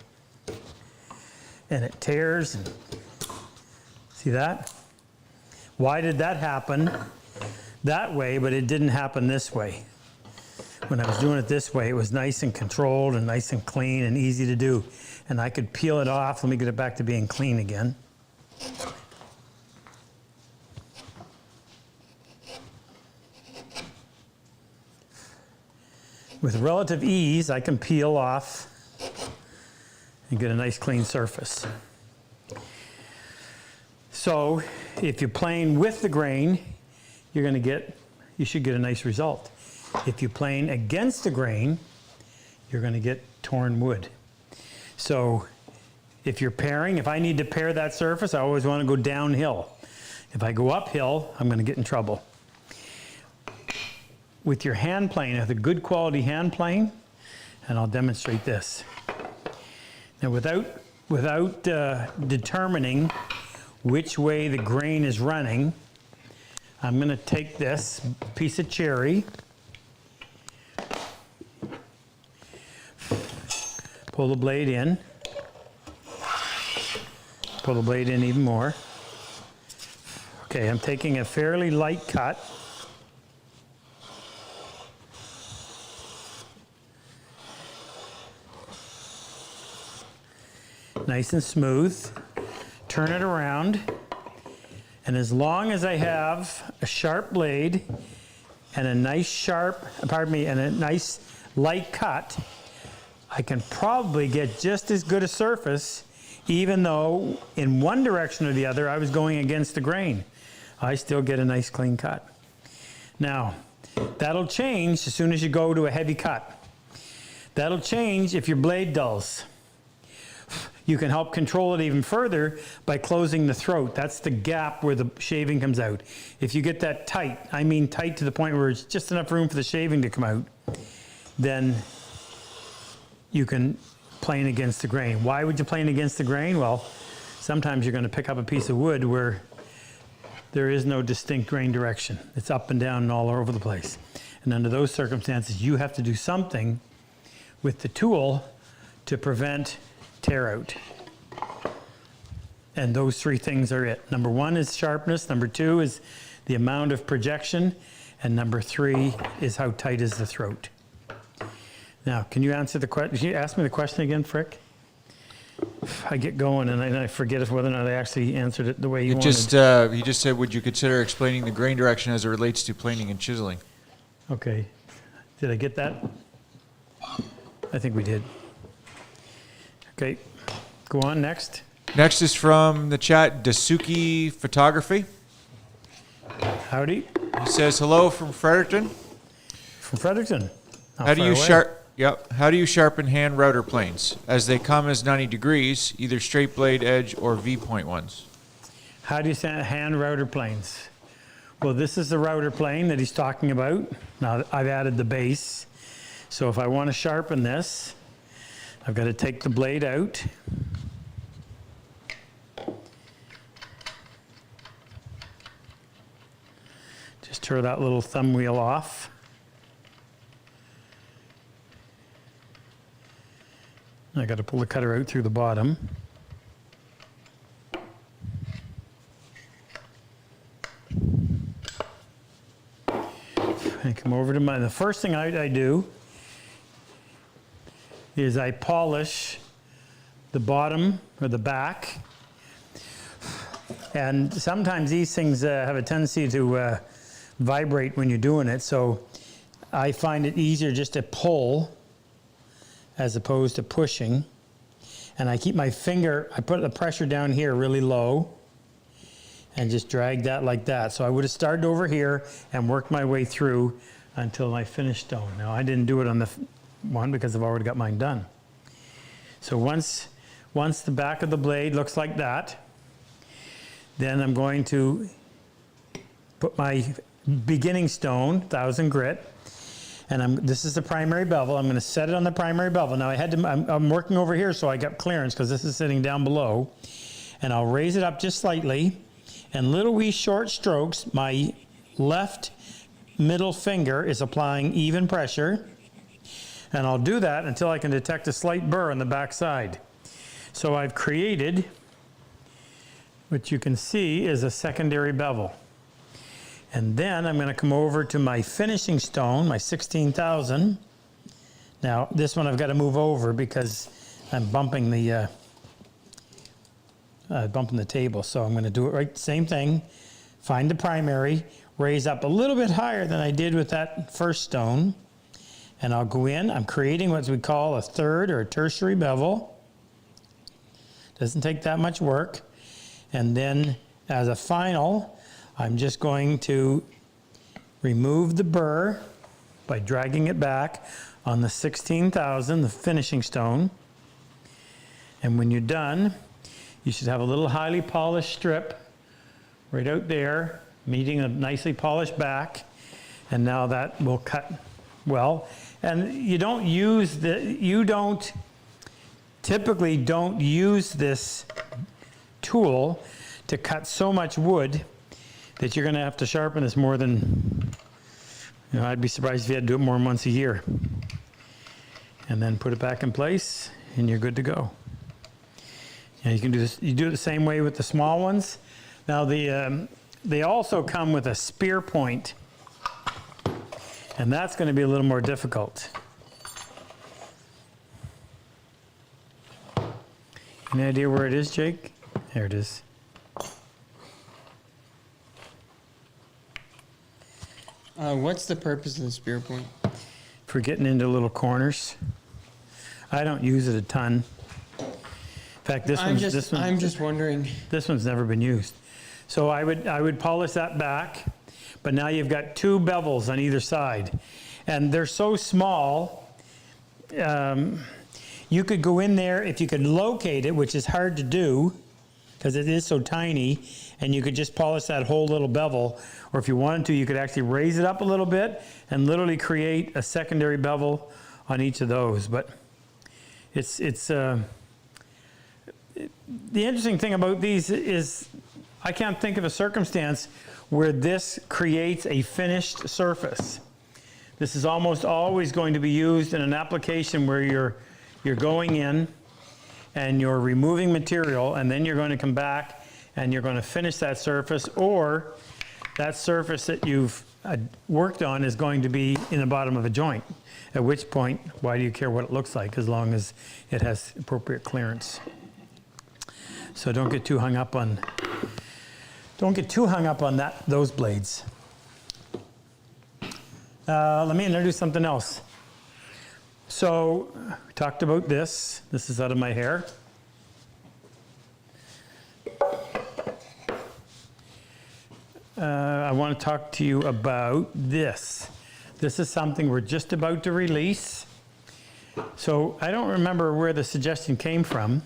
And it tears. And see that? Why did that happen that way, but it didn't happen this way? When I was doing it this way, it was nice and controlled and nice and clean and easy to do. And I could peel it off. Let me get it back to being clean again. With relative ease, I can peel off and get a nice clean surface. So if you're playing with the grain, you should get a nice result. If you're playing against the grain, you're going to get torn wood. So if you're pairing, if I need to pair that surface, I always want to go downhill. If I go uphill, I'm going to get in trouble. With your hand plane, with a good quality hand plane, and I'll demonstrate this. Now without determining which way the grain is running, I'm going to take this piece of cherry, pull the blade in, pull the blade in even more. Okay, I'm taking a fairly light cut. Nice and smooth. Turn it around. And as long as I have a sharp blade and a nice and a nice light cut, I can probably get just as good a surface, even though in one direction or the other I was going against the grain. I still get a nice clean cut. Now, that'll change as soon as you go to a heavy cut. That'll change if your blade dulls. You can help control it even further by closing the throat. That's the gap where the shaving comes out. If you get that tight, I mean tight to the point where it's just enough room for the shaving to come out, then you can plane against the grain. Why would you plane against the grain? Well, sometimes you're going to pick up a piece of wood where there is no distinct grain direction. It's up and down and all over the place. And under those circumstances, you have to do something with the tool to prevent tear out. And those three things are it. Number one is sharpness, number two is the amount of projection, and number three is how tight is the throat. Now, can you answer the question? Can you ask me the question again, Frick? I get going and I forget whether or not I actually answered it the way you wanted. He just said, would you consider explaining the grain direction as it relates to planing and chiseling? Okay. Did I get that? I think we did. Okay, go on, next. Next is from the chat, Dasuki Photography. Howdy. He says, hello from Fredericton. From Fredericton. How do you sharpen hand router planes as they come as 90 degrees, either straight blade edge or V-point ones? How do you sand hand router planes? Well, this is the router plane that he's talking about. Now, I've added the base. So if I want to sharpen this, I've got to take the blade out. Just tear that little thumb wheel off. I got to pull the cutter out through the bottom. And come over to the first thing I do is I polish the bottom or the back. And sometimes these things have a tendency to vibrate when you're doing it, so I find it easier just to pull as opposed to pushing. And I keep my finger, I put the pressure down here really low and just drag that like that. So I would have started over here and worked my way through until I finished stone. Now I didn't do it on the one because I've already got mine done. So once the back of the blade looks like that, then I'm going to put my beginning stone, 1000 grit, And this is the primary bevel. I'm going to set it on the primary bevel. Now I'm working over here, so I got clearance because this is sitting down below. And I'll raise it up just slightly. And little wee short strokes, my left middle finger is applying even pressure. And I'll do that until I can detect a slight burr on the back side. So I've created, what you can see is a secondary bevel. And then I'm going to come over to my finishing stone, my 16,000. Now, this one I've got to move over because I'm bumping the table. So I'm going to do it right, same thing. Find the primary, raise up a little bit higher than I did with that first stone. And I'll go in. I'm creating what we call a third or a tertiary bevel. Doesn't take that much work. And then as a final, I'm just going to remove the burr by dragging it back on the 16,000, the finishing stone. And when you're done, you should have a little highly polished strip right out there, meeting a nicely polished back. And now that will cut well. And you typically don't use this tool to cut so much wood that you're going to have to sharpen this more than, I'd be surprised if you had to do it more than once a year. And then put it back in place, and you're good to go. And you can do this. You do it the same way with the small ones. Now they also come with a spear point, and that's going to be a little more difficult. Any idea where it is, Jake? There it is. What's the purpose of the spear point? For getting into little corners. I don't use it a ton. In fact, I'm just wondering. This one's never been used. So I would polish that back, but now you've got two bevels on either side. And they're so small, you could go in there, if you could locate it, which is hard to do, because it is so tiny, and you could just polish that whole little bevel, or if you wanted to, you could actually raise it up a little bit and literally create a secondary bevel on each of those. But the interesting thing about these is I can't think of a circumstance where this creates a finished surface. This is almost always going to be used in an application where you're going in and you're removing material, and then you're going to come back and you're going to finish that surface, or that surface that you've worked on is going to be in the bottom of a joint, at which point, why do you care what it looks like as long as it has appropriate clearance? So don't get too hung up on those blades. Let me introduce something else. So we talked about this. This is out of my hair. I want to talk to you about this. This is something we're just about to release. So I don't remember where the suggestion came from,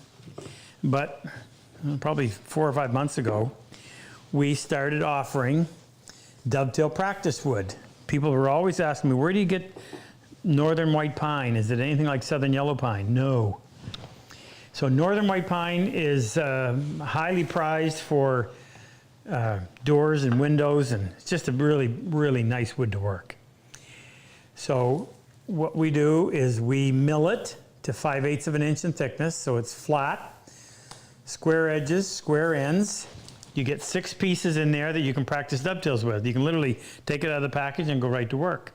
but probably 4 or 5 months ago, we started offering dovetail practice wood. People were always asking me, where do you get northern white pine? Is it anything like southern yellow pine? No. So northern white pine is highly prized for doors and windows, and it's just a really, really nice wood to work. So what we do is we mill it to 5/8 of an inch in thickness, so it's flat, square edges, square ends. You get 6 pieces in there that you can practice dovetails with. You can literally take it out of the package and go right to work.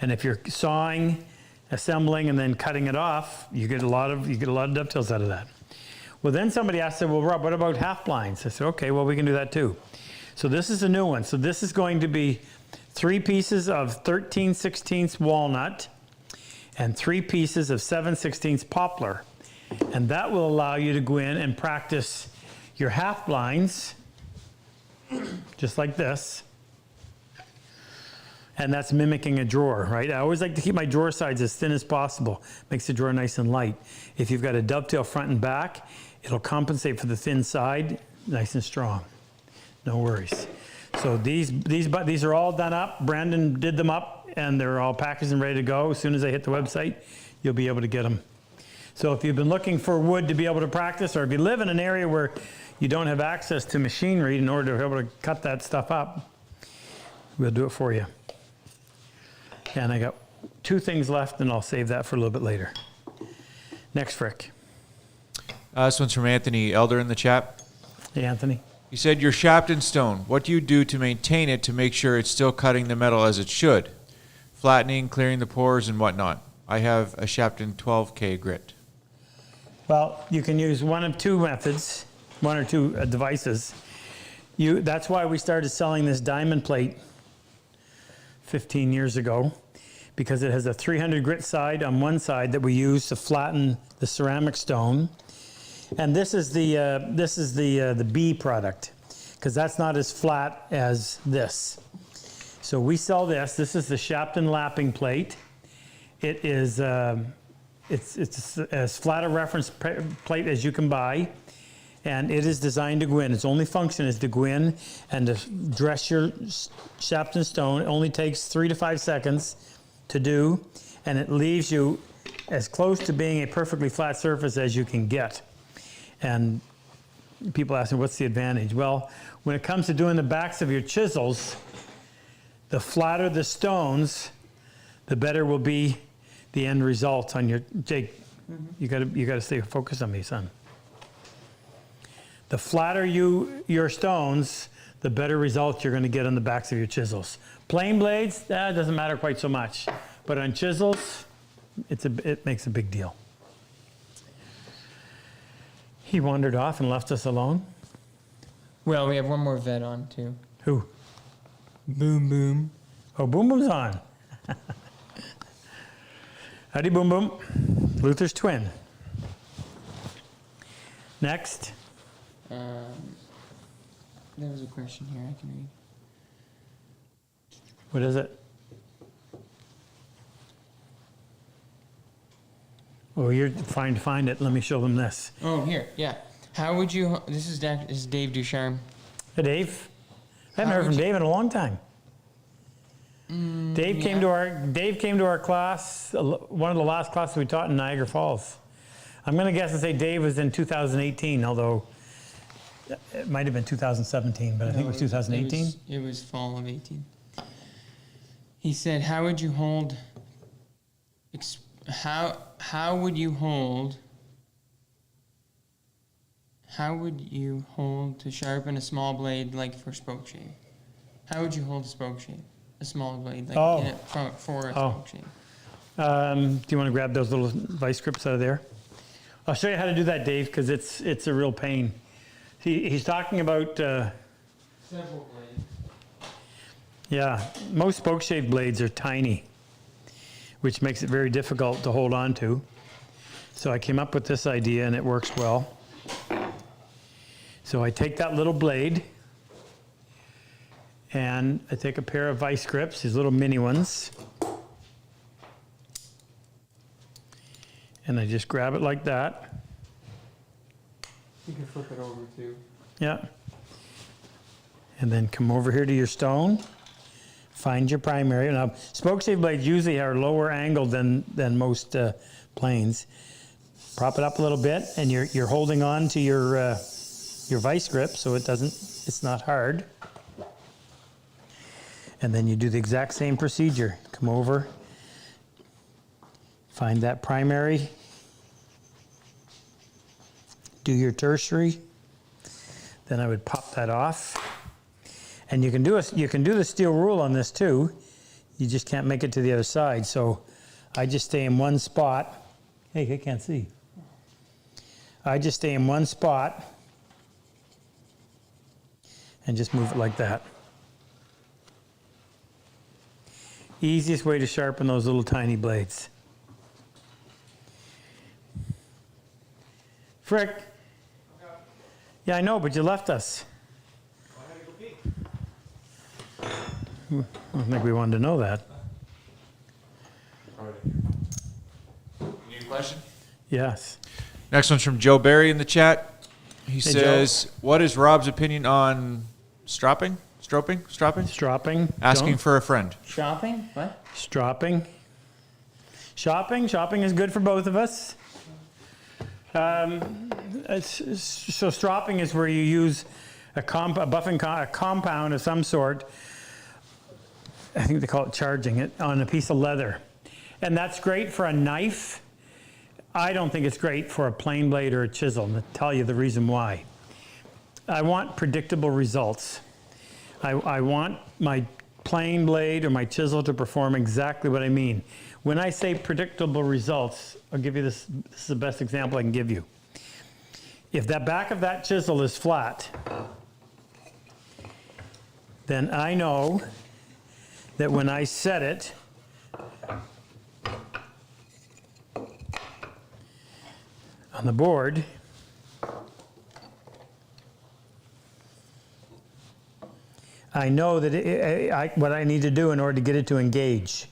And if you're sawing, assembling, and then cutting it off, you get a lot of dovetails out of that. Well, then somebody asked, well, Rob, what about half blinds? I said, okay, well, we can do that too. So this is a new one. So this is going to be 3 pieces of 13/16 walnut and 3 pieces of 7/16 poplar. And that will allow you to go in and practice your half blinds, just like this. And that's mimicking a drawer, right? I always like to keep my drawer sides as thin as possible. Makes the drawer nice and light. If you've got a dovetail front and back, it'll compensate for the thin side, nice and strong. No worries. So these are all done up. Brandon did them up, and they're all packaged and ready to go. As soon as I hit the website, you'll be able to get them. So if you've been looking for wood to be able to practice, or if you live in an area where you don't have access to machinery in order to be able to cut that stuff up, we'll do it for you. And I got 2 things left, and I'll save that for a little bit later. Next, Frick. This one's from Anthony Elder in the chat. Hey, Anthony. He said, "Your Shapton stone, what do you do to maintain it to make sure it's still cutting the metal as it should? Flattening, clearing the pores, and whatnot. I have a Shapton 12K grit." Well, you can use one of 2 methods, 1 or 2 devices. That's why we started selling this diamond plate 15 years ago, because it has a 300 grit side on one side that we use to flatten the ceramic stone. And this is the B product, because that's not as flat as this. So we sell this. This is the Shapton lapping plate. It is it's as flat a reference plate as you can buy, and it is designed to go in. Its only function is to go in and to dress your Shapton stone. It only takes 3 to 5 seconds to do, and it leaves you as close to being a perfectly flat surface as you can get. And people ask me, what's the advantage? Well, when it comes to doing the backs of your chisels, the flatter the stones, the better will be the end result on your, Jake, you gotta stay focused on me, son. The flatter your stones, the better results you're gonna get on the backs of your chisels. Plain blades, that doesn't matter quite so much. But on chisels, it makes a big deal. He wandered off and left us alone. Well, we have one more vet on too. Who? Boom Boom. Oh, Boom Boom's on. Howdy, Boom Boom. Luther's twin. Next. There was a question here I can read. What is it? Oh, you're trying to find it. Let me show them this. Oh, here, yeah. How would you? This is Dave Ducharme. Hey, Dave. I haven't How heard from would Dave in a long time. Dave came to our class, one of the last classes we taught in Niagara Falls. I'm going to guess and say Dave was in 2018, although it might have been 2017, but I think it was 2018. It was fall of 18. He said, "How would you hold? How would you hold? How would you hold to sharpen a small blade like for spoke shave? How would you hold a spoke shave? A small blade like for a spoke shave?" Do you want to grab those little vice grips out of there? I'll show you how to do that, Dave, because it's a real pain. He's talking about. Several blades. Yeah, most spoke shave blades are tiny, which makes it very difficult to hold on to. So I came up with this idea, and it works well. So I take that little blade, and I take a pair of vice grips, these little mini ones, and I just grab it like that. You can flip it over too. Yeah. And then come over here to your stone. Find your primary. Now, spoke shave blades usually are lower angled than most planes. Prop it up a little bit, and you're holding on to your vice grip so it's not hard. And then you do the exact same procedure. Come over, find that primary, do your tertiary. Then I would pop that off. And you can do the steel rule on this too. You just can't make it to the other side. So I just stay in one spot. Hey, I can't see. I just stay in one spot and just move it like that. Easiest way to sharpen those little tiny blades. Frick. Yeah, I know, but you left us. I don't think we wanted to know that. You need a question? Yes. Next one's from Joe Barry in the chat. He Hey, says, "What is Rob's opinion on stropping? Stropping? Stropping. Asking Don't- for a friend. Shopping? What? Stropping. Shopping is good for both of us. So stropping is where you use a compound of some sort. I think they call it charging it on a piece of leather. And that's great for a knife. I don't think it's great for a plane blade or a chisel, and I'll tell you the reason why. I want predictable results. I want my plane blade or my chisel to perform exactly what I mean. When I say predictable results, I'll give you this. This is the best example I can give you. If that back of that chisel is flat, then I know that when I set it, on the board, I know that what I need to do in order to get it to engage.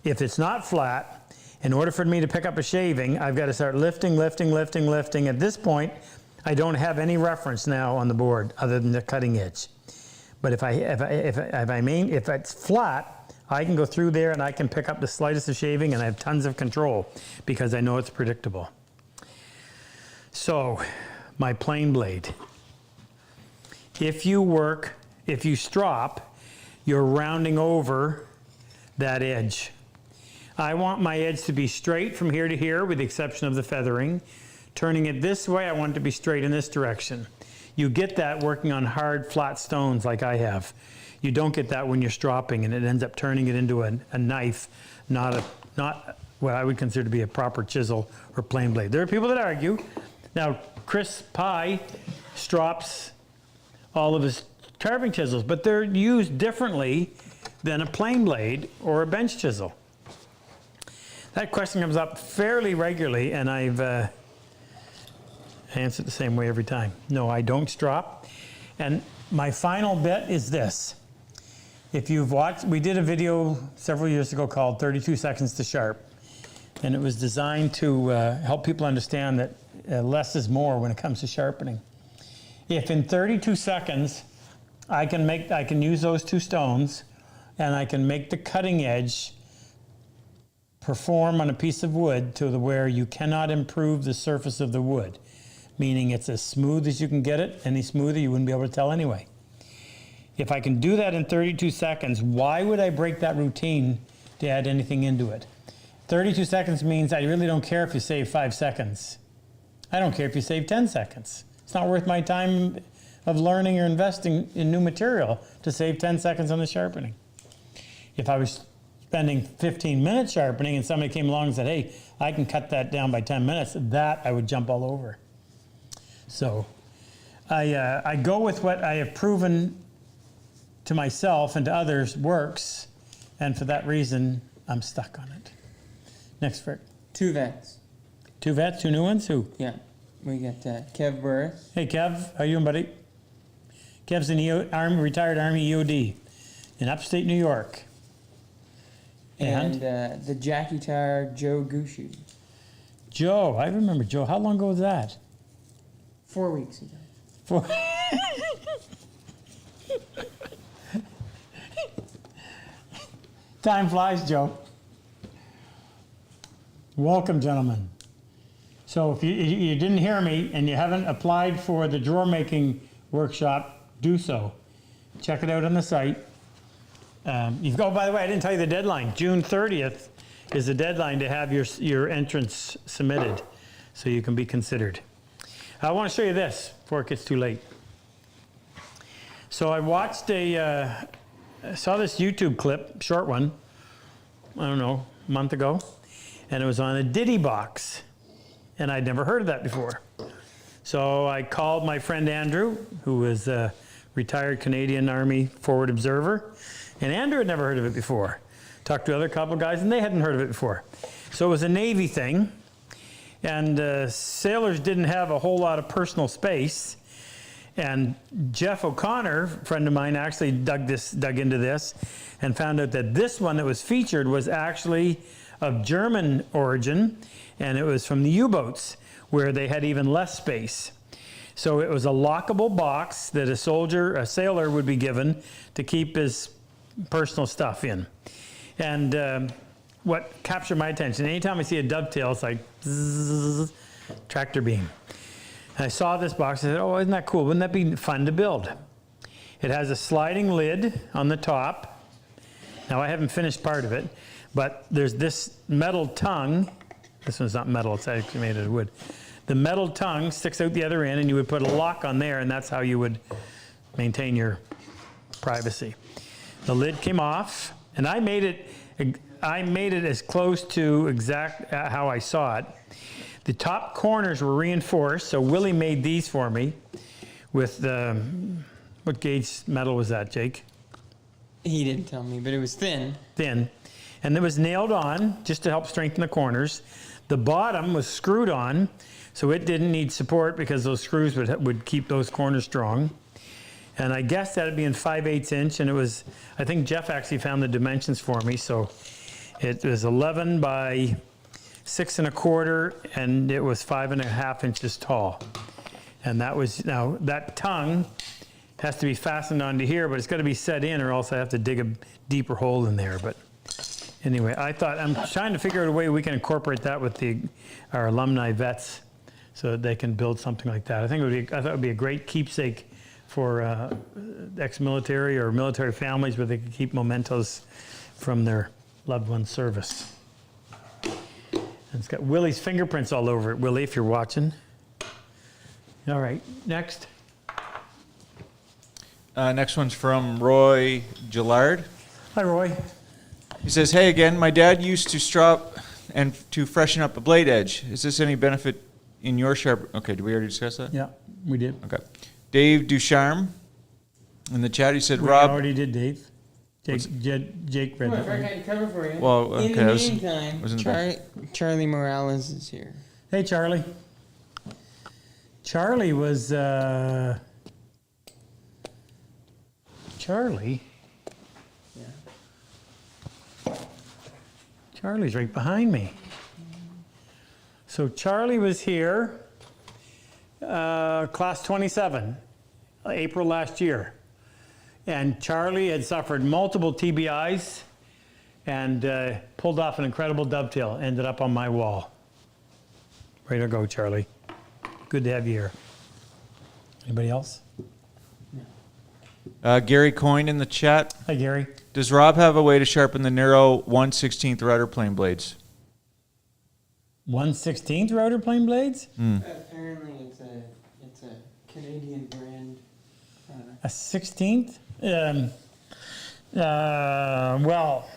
If it's not flat, in order for me to pick up a shaving, I've got to start lifting. At this point, I don't have any reference now on the board other than the cutting edge. But if it's flat, I can go through there and I can pick up the slightest of shaving and I have tons of control because I know it's predictable. So, my plane blade. If you strop, you're rounding over that edge. I want my edge to be straight from here to here with the exception of the feathering. Turning it this way, I want it to be straight in this direction. You get that working on hard, flat stones like I have. You don't get that when you're stropping and it ends up turning it into a knife, not what I would consider to be a proper chisel or plane blade. There are people that argue. Now, Chris Pye strops all of his carving chisels, but they're used differently than a plane blade or a bench chisel. That question comes up fairly regularly, and I've answered the same way every time. No, I don't strop. And my final bit is this. If you've watched, we did a video several years ago called 32 Seconds to Sharp, and it was designed to help people understand that less is more when it comes to sharpening. If in 32 seconds I can use those two stones and I can make the cutting edge perform on a piece of wood to where you cannot improve the surface of the wood, meaning it's as smooth as you can get it. Any smoother you wouldn't be able to tell anyway. If I can do that in 32 seconds, why would I break that routine to add anything into it? 32 seconds means I really don't care if you save 5 seconds. I don't care if you save 10 seconds. It's not worth my time of learning or investing in new material to save 10 seconds on the sharpening. If I was spending 15 minutes sharpening and somebody came along and said, hey, I can cut that down by 10 minutes, that I would jump all over. So I go with what I have proven to myself and to others works, and for that reason, I'm stuck on it. Next, Frick. 2 vets. 2 vets, 2 new ones? Who? Yeah. We got Kev Burris. Hey, Kev. How you doing, buddy? Kev's an retired Army EOD in upstate New York. And the Jackie Tar Joe Gushu. Joe. I remember Joe. How long ago was that? 4 weeks ago. 4 Time flies, Joe. Welcome, gentlemen. So if you didn't hear me and you haven't applied for the drawer making workshop, do so. Check it out on the site. By the way, I didn't tell you the deadline. June 30th is the deadline to have your entrance submitted so you can be considered. I want to show you this before it gets too late. So I watched saw this YouTube clip, short one, I don't know, a month ago, and it was on a Diddy box, and I'd never heard of that before. So I called my friend Andrew, who is a retired Canadian Army forward observer, and Andrew had never heard of it before. Talked to other couple guys, and they hadn't heard of it before. So it was a Navy thing, and sailors didn't have a whole lot of personal space. And Jeff O'Connor, a friend of mine, actually dug into this and found out that this one that was featured was actually of German origin, and it was from the U-boats, where they had even less space. So it was a lockable box that a sailor would be given to keep his personal stuff in. And what captured my attention, anytime I see a dovetail, it's like zzz, tractor beam. And I saw this box, I said, oh, isn't that cool? Wouldn't that be fun to build? It has a sliding lid on the top. Now I haven't finished part of it, but there's this metal tongue. This one's not metal, it's actually made out of wood. The metal tongue sticks out the other end, and you would put a lock on there, and that's how you would maintain your privacy. The lid came off, and I made it as close to exact how I saw it. The top corners were reinforced, so Willie made these for me with the, what gauge metal was that, Jake? He didn't tell me, but it was thin. Thin. And it was nailed on just to help strengthen the corners. The bottom was screwed on, so it didn't need support because those screws would keep those corners strong. And I guess that'd be in 5/8 inch, and it was, I think Jeff actually found the dimensions for me, so it was 11 by 6 1/4, and it was 5.5 inches tall. And that was, now that tongue has to be fastened onto here, but it's got to be set in, or else I have to dig a deeper hole in there. But anyway, I thought, I'm trying to figure out a way we can incorporate that with our alumni vets so that they can build something like that. I thought it would be a great keepsake for ex-military or military families where they could keep mementos from their loved one's service. And it's got Willie's fingerprints all over it, Willie, if you're watching. All right, next. Next one's from Roy Gillard. Hi, Roy. He says, hey again, my dad used to strop and to freshen up a blade edge. Is this any benefit in your sharp? Okay, did we already discuss that? Yeah, we did. Okay. Dave Ducharme in the chat, he said, We Rob. already did, Dave. Jake read Come on, that I one. got you covered for you. Well, okay, In that the was- meantime, wasn't bad. Charlie Morales is here. Hey, Charlie. Charlie was, Charlie? Yeah. Charlie's right behind me. So Charlie was here, class 27, April last year. And Charlie had suffered multiple TBIs and pulled off an incredible dovetail, ended up on my wall. Way to go, Charlie. Good to have you here. Anybody else? Gary Coyne in the chat. Hi, Gary. Does Rob have a way to sharpen the narrow 1/16 router plane blades? 1/16 router plane blades? Apparently, it's a Canadian brand product. A 16th? Well,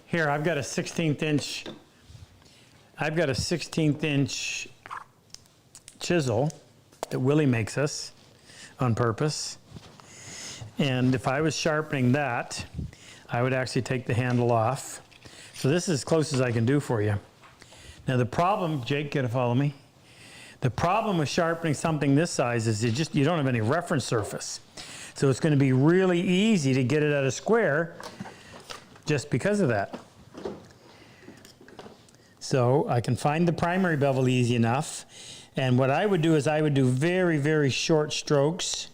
here, I've got a 16th inch. I've got a 16th inch chisel that Willie makes us on purpose. And if I was sharpening that, I would actually take the handle off. So this is as close as I can do for you. Now the problem, Jake, gotta follow me. The problem with sharpening something this size is you don't have any reference surface. So it's gonna be really easy to get it at a square just because of that. So I can find the primary bevel easy enough. And what I would do is I would do very, very short strokes.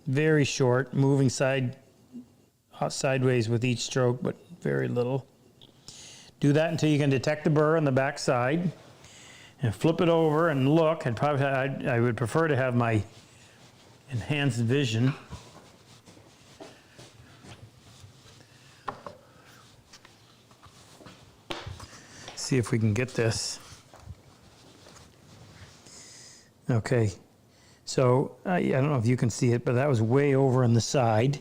Very short, moving sideways with each stroke, but very little. Do that until you can detect the burr on the back side. And flip it over and look. I would prefer to have my enhanced vision. See if we can get this. Okay, so I don't know if you can see it, but that was way over on the side.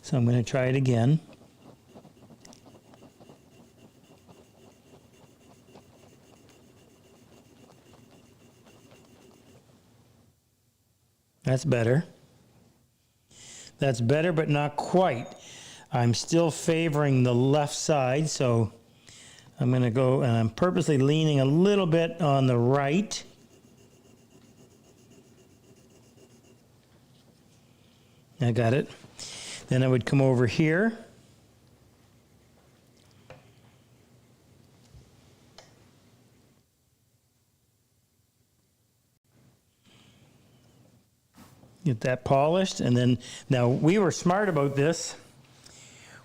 So I'm going to try it again. That's better. That's better, but not quite. I'm still favoring the left side, so I'm going to go, and I'm purposely leaning a little bit on the right. I got it. Then I would come over here. Get that polished, and then, now we were smart about this.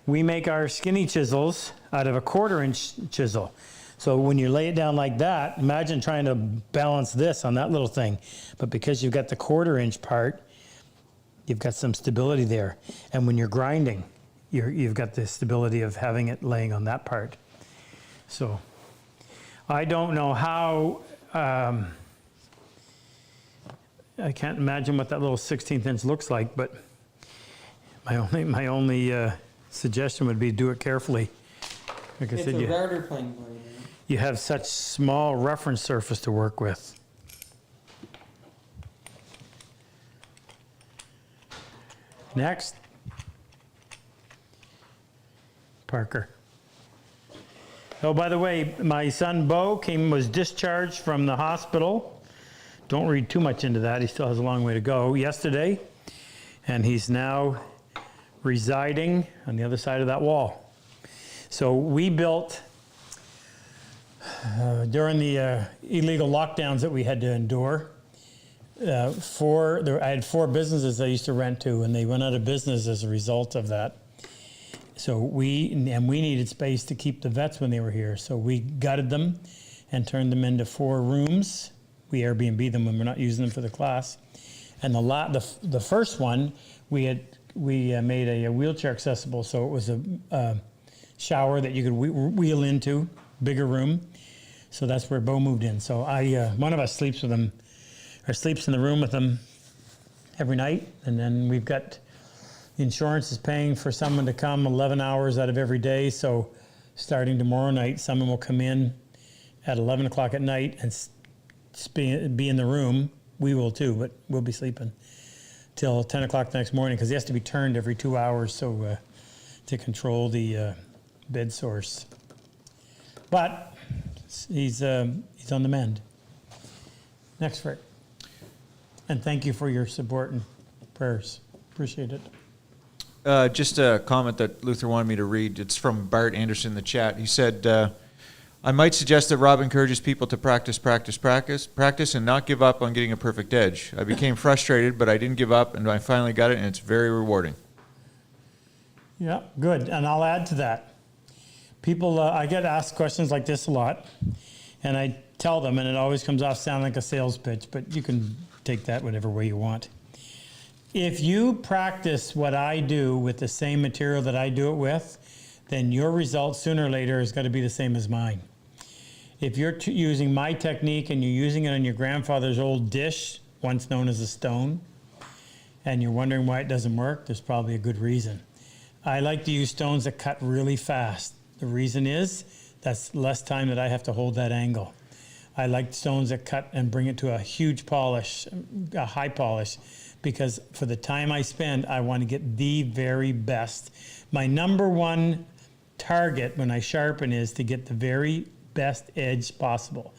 We make our skinny chisels out of a 1/4-inch chisel. So when you lay it down like that, imagine trying to balance this on that little thing. But because you've got the 1/4-inch part, you've got some stability there. And when you're grinding, you've got the stability of having it laying on that part. So I don't know how, I can't imagine what that little 16th inch looks like, but my only suggestion would be do it carefully. Like I It's said, a router plane blade. Right? you have such small reference surface to work with. Next. Parker. Oh, by the way, my son Bo was discharged from the hospital. Don't read too much into that. He still has a long way to go. Yesterday, and he's now residing on the other side of that wall. So we built, during the illegal lockdowns that we had to endure, I had 4 businesses I used to rent to, and they went out of business as a result of that. So we needed space to keep the vets when they were here. So we gutted them and turned them into 4 rooms. We Airbnb them when we're not using them for the class. And the first one, we made a wheelchair accessible. So it was a shower that you could wheel into, bigger room. So that's where Bo moved in. So one of us sleeps with him, or sleeps in the room with him every night. And then we've got, insurance is paying for someone to come 11 hours out of every day. So starting tomorrow night, someone will come in at 11 o'clock at night and be in the room. We will too, but we'll be sleeping till 10 o'clock the next morning because he has to be turned every 2 hours so to control the bed source. But he's on the mend. Next, Rick. And thank you for your support and prayers. Appreciate it. Just a comment that Luther wanted me to read. It's from Bart Anderson in the chat. He said, I might suggest that Rob encourages people to practice, and not give up on getting a perfect edge. I became frustrated, but I didn't give up, and I finally got it, and it's very rewarding. Yeah, good. And I'll add to that. People, I get asked questions like this a lot, and I tell them, and it always comes off sounding like a sales pitch, but you can take that whatever way you want. If you practice what I do with the same material that I do it with, then your result sooner or later is going to be the same as mine. If you're using my technique and you're using it on your grandfather's old dish, once known as a stone, and you're wondering why it doesn't work, there's probably a good reason. I like to use stones that cut really fast. The reason is that's less time that I have to hold that angle. I like stones that cut and bring it to a huge polish, a high polish, because for the time I spend, I want to get the very best. My number one target when I sharpen is to get the very best edge possible.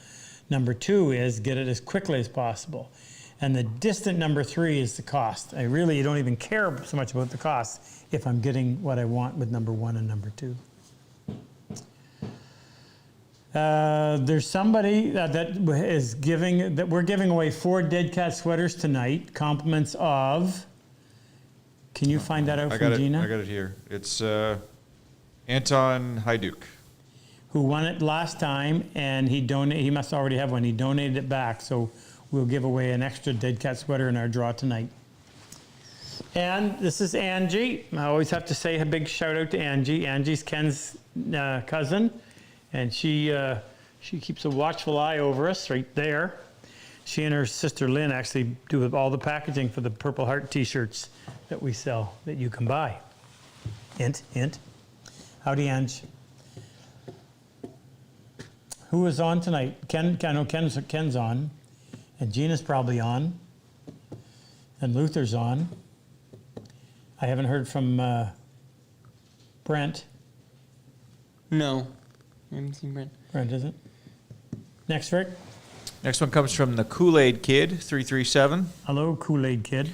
Number 2 is get it as quickly as possible. And the distant number 3 is the cost. I really don't even care so much about the cost if I'm getting what I want with number 1 and number 2. There's somebody that we're giving away 4 Dead Cat sweaters tonight. Compliments of. Can you find that out from Gina? I got it here. It's Anton Hajduk, who won it last time, and he must already have one. He donated it back, so we'll give away an extra Dead Cat sweater in our draw tonight. And this is Angie. I always have to say a big shout out to Angie. Angie's Ken's cousin, and she keeps a watchful eye over us right there. She and her sister Lynn actually do all the packaging for the Purple Heart t-shirts that we sell that you can buy. Hint, hint. Howdy, Ange. Who is on tonight? Ken, I know Ken's on, and Gina's probably on, and Luther's on. I haven't heard from Brent. No, I haven't seen Brent. Brent isn't. Next, Rick. Next one comes from the Kool-Aid Kid, 337. Hello, Kool-Aid Kid.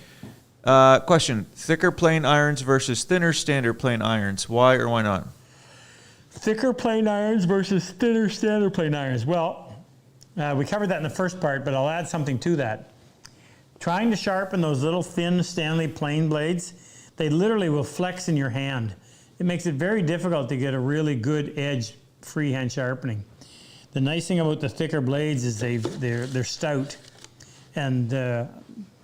Question, thicker plain irons versus thinner standard plain irons. Why or why not? Thicker plain irons versus thinner standard plain irons. Well, we covered that in the first part, but I'll add something to that. Trying to sharpen those little thin Stanley plane blades, they literally will flex in your hand. It makes it very difficult to get a really good edge freehand sharpening. The nice thing about the thicker blades is they're stout, and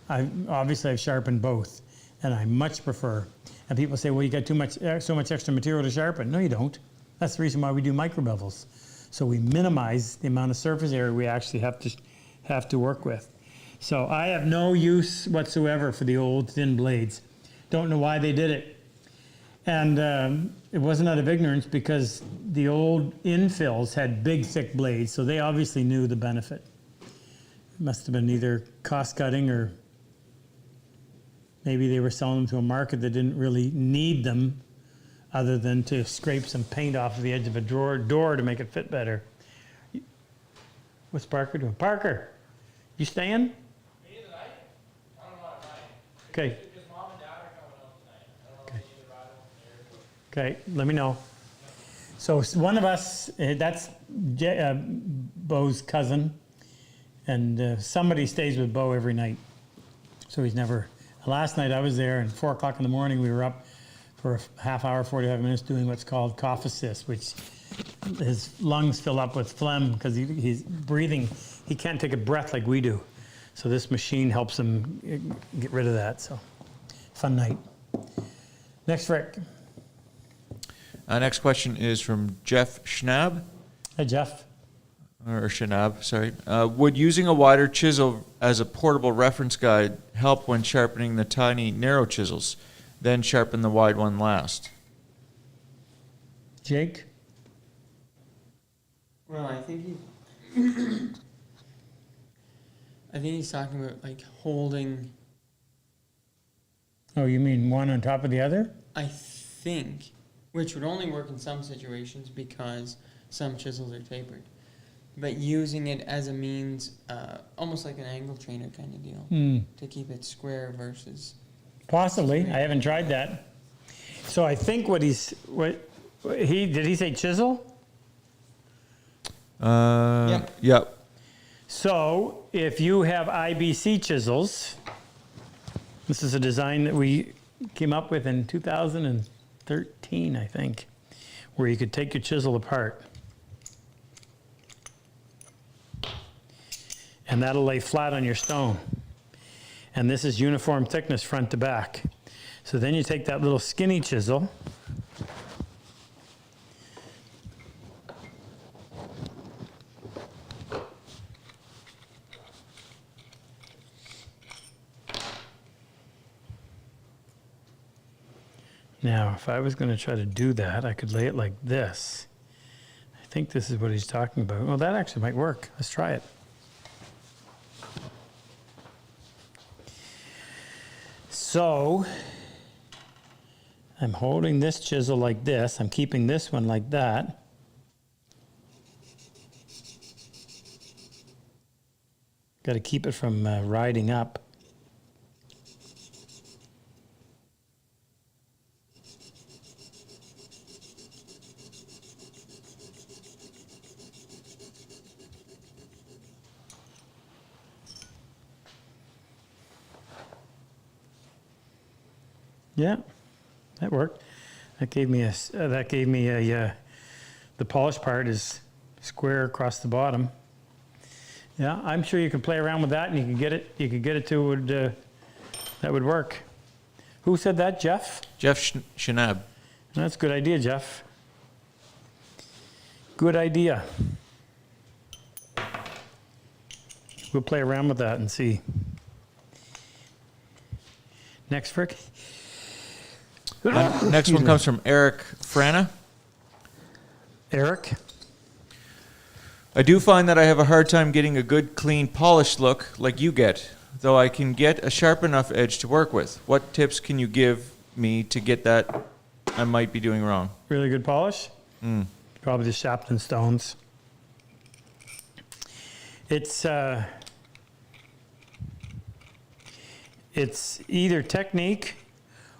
I've sharpened both, and I much prefer. And people say, well, you got so much extra material to sharpen. No, you don't. That's the reason why we do micro bevels. So we minimize the amount of surface area we actually have to work with. So I have no use whatsoever for the old thin blades. Don't know why they did it. And it wasn't out of ignorance, because the old infills had big, thick blades, so they obviously knew the benefit. It must have been either cost cutting, or maybe they were selling them to a market that didn't really need them, other than to scrape some paint off of the edge of a door to make it fit better. What's Parker doing? Parker, you staying? Me tonight? I don't know what night. Okay. Because mom and dad are coming out tonight. I don't know if they need to ride over there. Okay, let me know. So one of us, that's Bo's cousin, and somebody stays with Bo every night. So he's never, last night I was there, and 4 o'clock in the morning we were up for a half hour, 45 minutes doing what's called cough assist, which his lungs fill up with phlegm because he's breathing. He can't take a breath like we do. So this machine helps him get rid of that. So fun night. Next, Rick. Next question is from Jeff Schnabb. Hey, Jeff. Or Shanab, sorry. Would using a wider chisel as a portable reference guide help when sharpening the tiny, narrow chisels? Then sharpen the wide one last. Jake? Well, I think he's talking about like holding. Oh, you mean one on top of the other? I think, which would only work in some situations because some chisels are tapered. But using it as a means, almost like an angle trainer kind of deal, to keep it square versus. Possibly. I haven't tried that. So I think did he say chisel? Yep. So if you have IBC chisels, this is a design that we came up with in 2013, I think, where you could take your chisel apart. And that'll lay flat on your stone. And this is uniform thickness front to back. So then you take that little skinny chisel, now if I was going to try to do that, I could lay it like this. I think this is what he's talking about. Well, that actually might work. Let's try it. So I'm holding this chisel like this. I'm keeping this one like that. Got to keep it from riding up. Yeah, that worked. That gave me the polished part is square across the bottom. Yeah, I'm sure you can play around with that, and you can get it to that would work. Who said that, Jeff? Jeff Shanab. That's a good idea, Jeff. Good idea. We'll play around with that and see. Next, Frick. Next one comes from Eric Frana. Eric? I do find that I have a hard time getting a good, clean, polished look like you get, though I can get a sharp enough edge to work with. What tips can you give me to get that I might be doing wrong? Really good polish? Probably the Shapton stones. It's either technique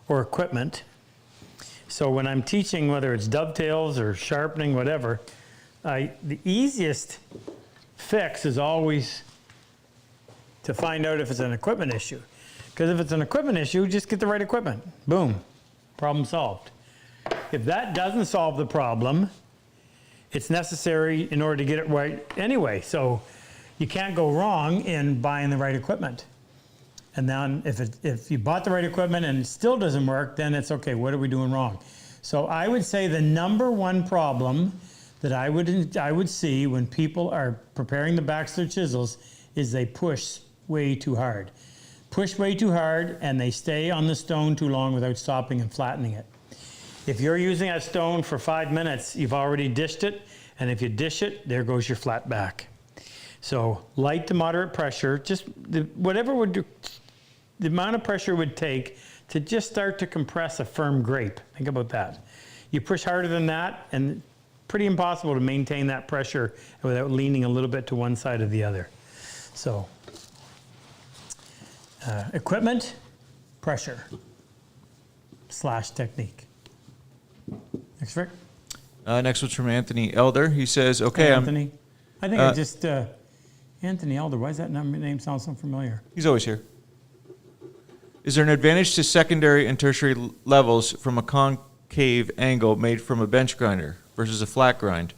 or equipment. So when I'm teaching, whether it's dovetails or sharpening, whatever, the easiest fix is always to find out if it's an equipment issue. Because if it's an equipment issue, just get the right equipment. Boom, problem solved. If that doesn't solve the problem, it's necessary in order to get it right anyway. So you can't go wrong in buying the right equipment. And then if you bought the right equipment and it still doesn't work, then it's okay, what are we doing wrong? So I would say the number one problem that I would see when people are preparing the backs of their chisels is they push way too hard. Push way too hard and they stay on the stone too long without stopping and flattening it. If you're using a stone for 5 minutes, you've already dished it, and if you dish it, there goes your flat back. So light to moderate pressure, just whatever would do, the amount of pressure it would take to just start to compress a firm grape. Think about that. You push harder than that, and pretty impossible to maintain that pressure without leaning a little bit to one side or the other. So equipment, pressure, / technique. Next, Rick. Next one's from Anthony Elder. He says, okay, Hey, Anthony. I think I just, Anthony Elder, why does that name sound so familiar? He's always here. Is there an advantage to secondary and tertiary levels from a concave angle made from a bench grinder versus a flat grind?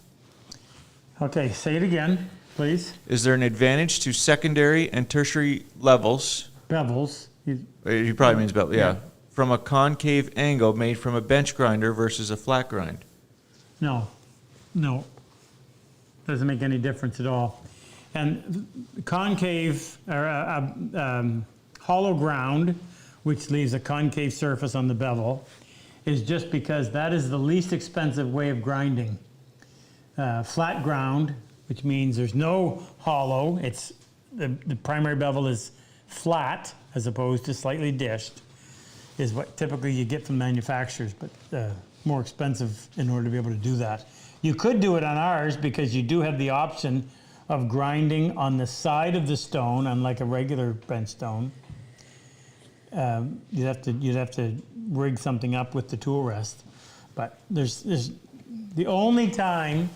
Okay, say it again, please. Is there an advantage to secondary and tertiary levels? Bevels. He probably means bevel, yeah. From a concave angle made from a bench grinder versus a flat grind? No, doesn't make any difference at all. And concave or hollow ground, which leaves a concave surface on the bevel, is just because that is the least expensive way of grinding. Flat ground, which means there's no hollow, it's the primary bevel is flat as opposed to slightly dished, is what typically you get from manufacturers, but more expensive in order to be able to do that. You could do it on ours because you do have the option of grinding on the side of the stone, unlike a regular bench stone. You'd have to rig something up with the tool rest, but there's the only time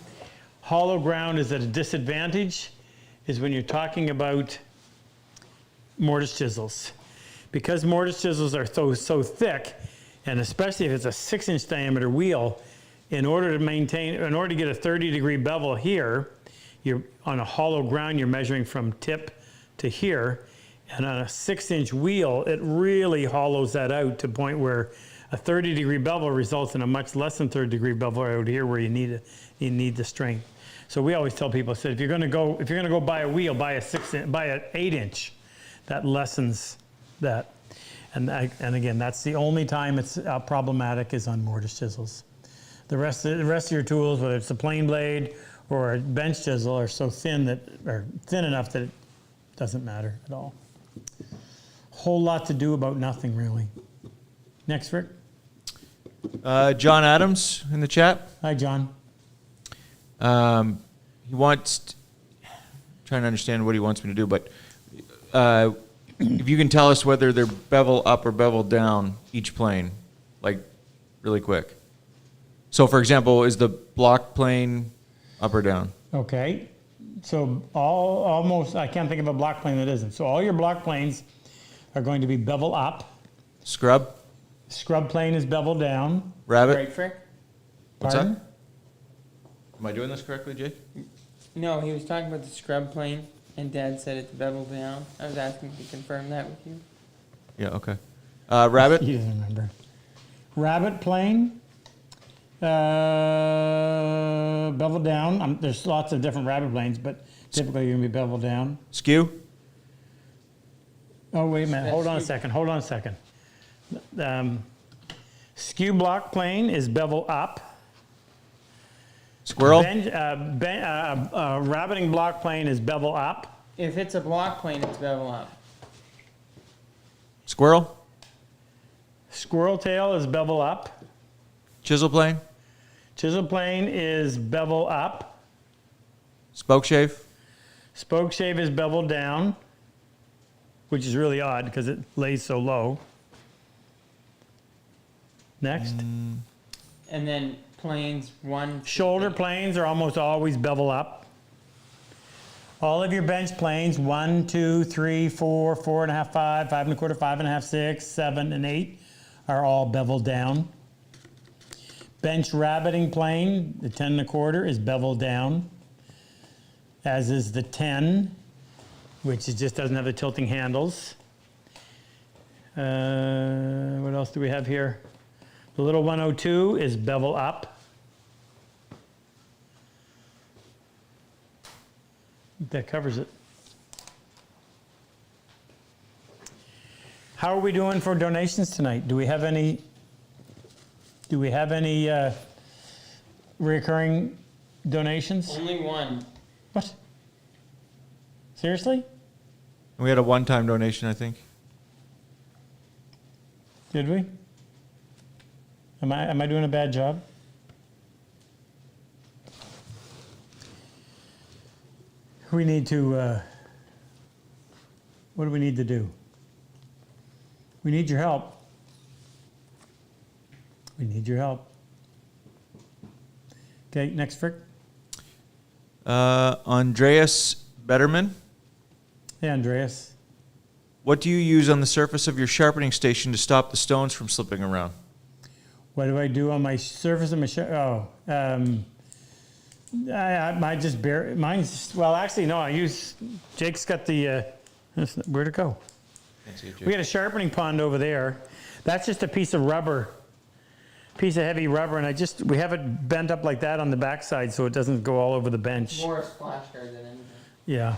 hollow ground is at a disadvantage is when you're talking about mortise chisels. Because mortise chisels are so thick, and especially if it's a 6-inch diameter wheel, in order to get a 30-degree bevel here, you're on a hollow ground, you're measuring from tip to here, and on a 6-inch wheel, it really hollows that out to the point where a 30-degree bevel results in a much less than 30-degree bevel out here where you need the strength. So we always tell people, if you're going to go buy a wheel, buy an 8-inch. That lessens that. And again, that's the only time it's problematic is on mortise chisels. The rest of your tools, whether it's a plain blade or a bench chisel, are so thin enough that it doesn't matter at all. Whole lot to do about nothing, really. Next, Rick. John Adams in the chat. Hi, John. He wants, trying to understand what he wants me to do, but if you can tell us whether they're bevel up or bevel down each plane, like really quick. So, for example, is the block plane up or down? Okay. So almost, I can't think of a block plane that isn't. So all your block planes are going to be bevel up. Scrub? Scrub plane is bevel down. Rabbit? Right, Frick? What's Pardon? that? Am I doing this correctly, Jake? No, he was talking about the scrub plane, and Dad said it's bevel down. I was asking to confirm that with you. Yeah, okay. Rabbit? He doesn't remember. Rabbit plane, bevel down. There's lots of different rabbit planes, but typically you're going to be bevel down. Skew? Oh, wait a minute. Hold on a second. Skew block plane is bevel up. Squirrel? Rabbiting block plane is bevel up. If it's a block plane, it's bevel up. Squirrel? Squirrel tail is bevel up. Chisel plane? Chisel plane is bevel up. Spoke shave? Spoke shave is bevel down, which is really odd because it lays so low. Next. And then planes 1. Shoulder planes are almost always bevel up. All of your bench planes, 1, 2, 3, 4, 4.5, 5, 5 1/4, 5 1/2, 6, 7, and 8 are all beveled down. Bench rabbiting plane, the 10 1/4 is beveled down, as is the 10, which just doesn't have the tilting handles. What else do we have here? The little 102 is bevel up. That covers it. How are we doing for donations tonight? Do we have any recurring donations? Only one. What? Seriously? We had a one-time donation, I think. Did we? Am I doing a bad job? We need to, what do we need to do? We need your help. We need your help. Okay, next, Frick. Andreas Betterman. Hey, Andreas. What do you use on the surface of your sharpening station to stop the stones from slipping around? What do I do on my surface of my I just bear mine's. Well, actually, no. I use. Jake's got the. Where'd it go? Can't see it, Jake. We got a sharpening pond over there. That's just a piece of rubber, piece of heavy rubber, and we have it bent up like that on the backside so it doesn't go all over the bench. More a splash guard than anything. Yeah.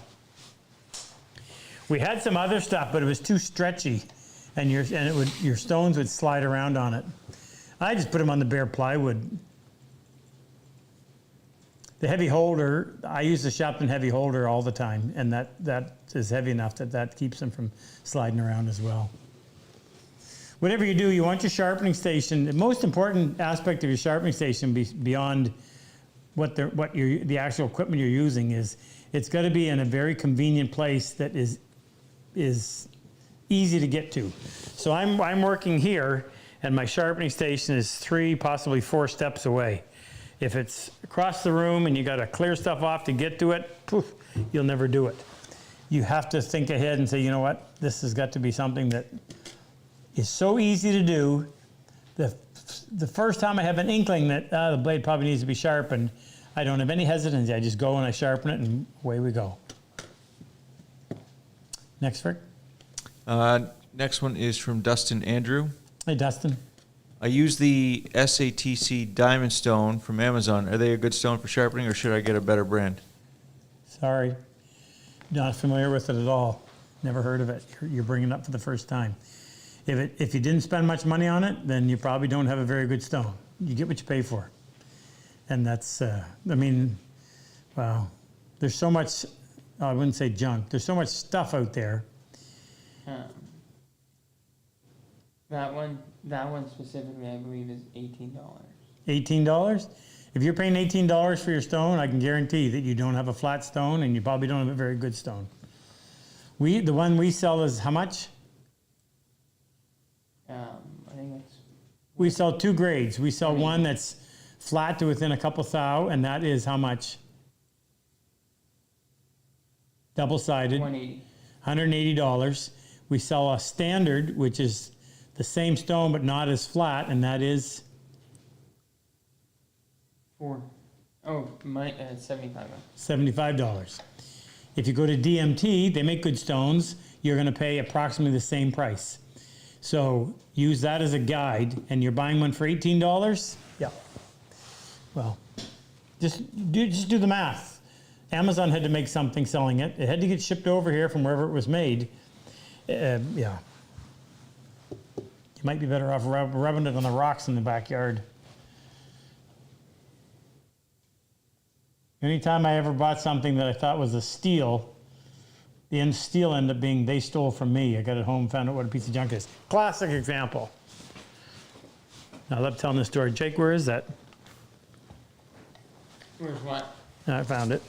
We had some other stuff, but it was too stretchy, and your stones would slide around on it. I just put them on the bare plywood. The heavy holder, I use the Shopton heavy holder all the time, and that is heavy enough that keeps them from sliding around as well. Whatever you do, you want your sharpening station. The most important aspect of your sharpening station, beyond the actual equipment you're using, is it's got to be in a very convenient place that is easy to get to. So I'm working here, and my sharpening station is 3, possibly 4 steps away. If it's across the room and you got to clear stuff off to get to it, poof, you'll never do it. You have to think ahead and say, you know what, this has got to be something that is so easy to do. The first time I have an inkling that the blade probably needs to be sharpened, I don't have any hesitancy. I just go and I sharpen it, and away we go. Next, Rick. Next one is from Dustin Andrew. Hey, Dustin. I use the SATC Diamond Stone from Amazon. Are they a good stone for sharpening, or should I get a better brand? Sorry. Not familiar with it at all. Never heard of it. You're bringing it up for the first time. If you didn't spend much money on it, then you probably don't have a very good stone. You get what you pay for. And that's, wow. There's so much, I wouldn't say junk. There's so much stuff out there. That one specifically, I believe, is $18. $18? If you're paying $18 for your stone, I can guarantee that you don't have a flat stone, and you probably don't have a very good stone. The one we sell is how much? I think it's We sell 2 grades. We sell one that's flat to within a couple thou, and that is how much? Double-sided. $180. $180. We sell a standard, which is the same stone but not as flat, and that is $75. $75. If you go to DMT, they make good stones. You're going to pay approximately the same price. So use that as a guide, and you're buying one for $18? Yeah. Well, just do the math. Amazon had to make something selling it. It had to get shipped over here from wherever it was made. Yeah. You might be better off rubbing it on the rocks in the backyard. Anytime I ever bought something that I thought was a steal, the steal ended up being they stole from me. I got it home, found out what a piece of junk is. Classic example. Now, I love telling this story. Jake, where is that? Where's what? I found it.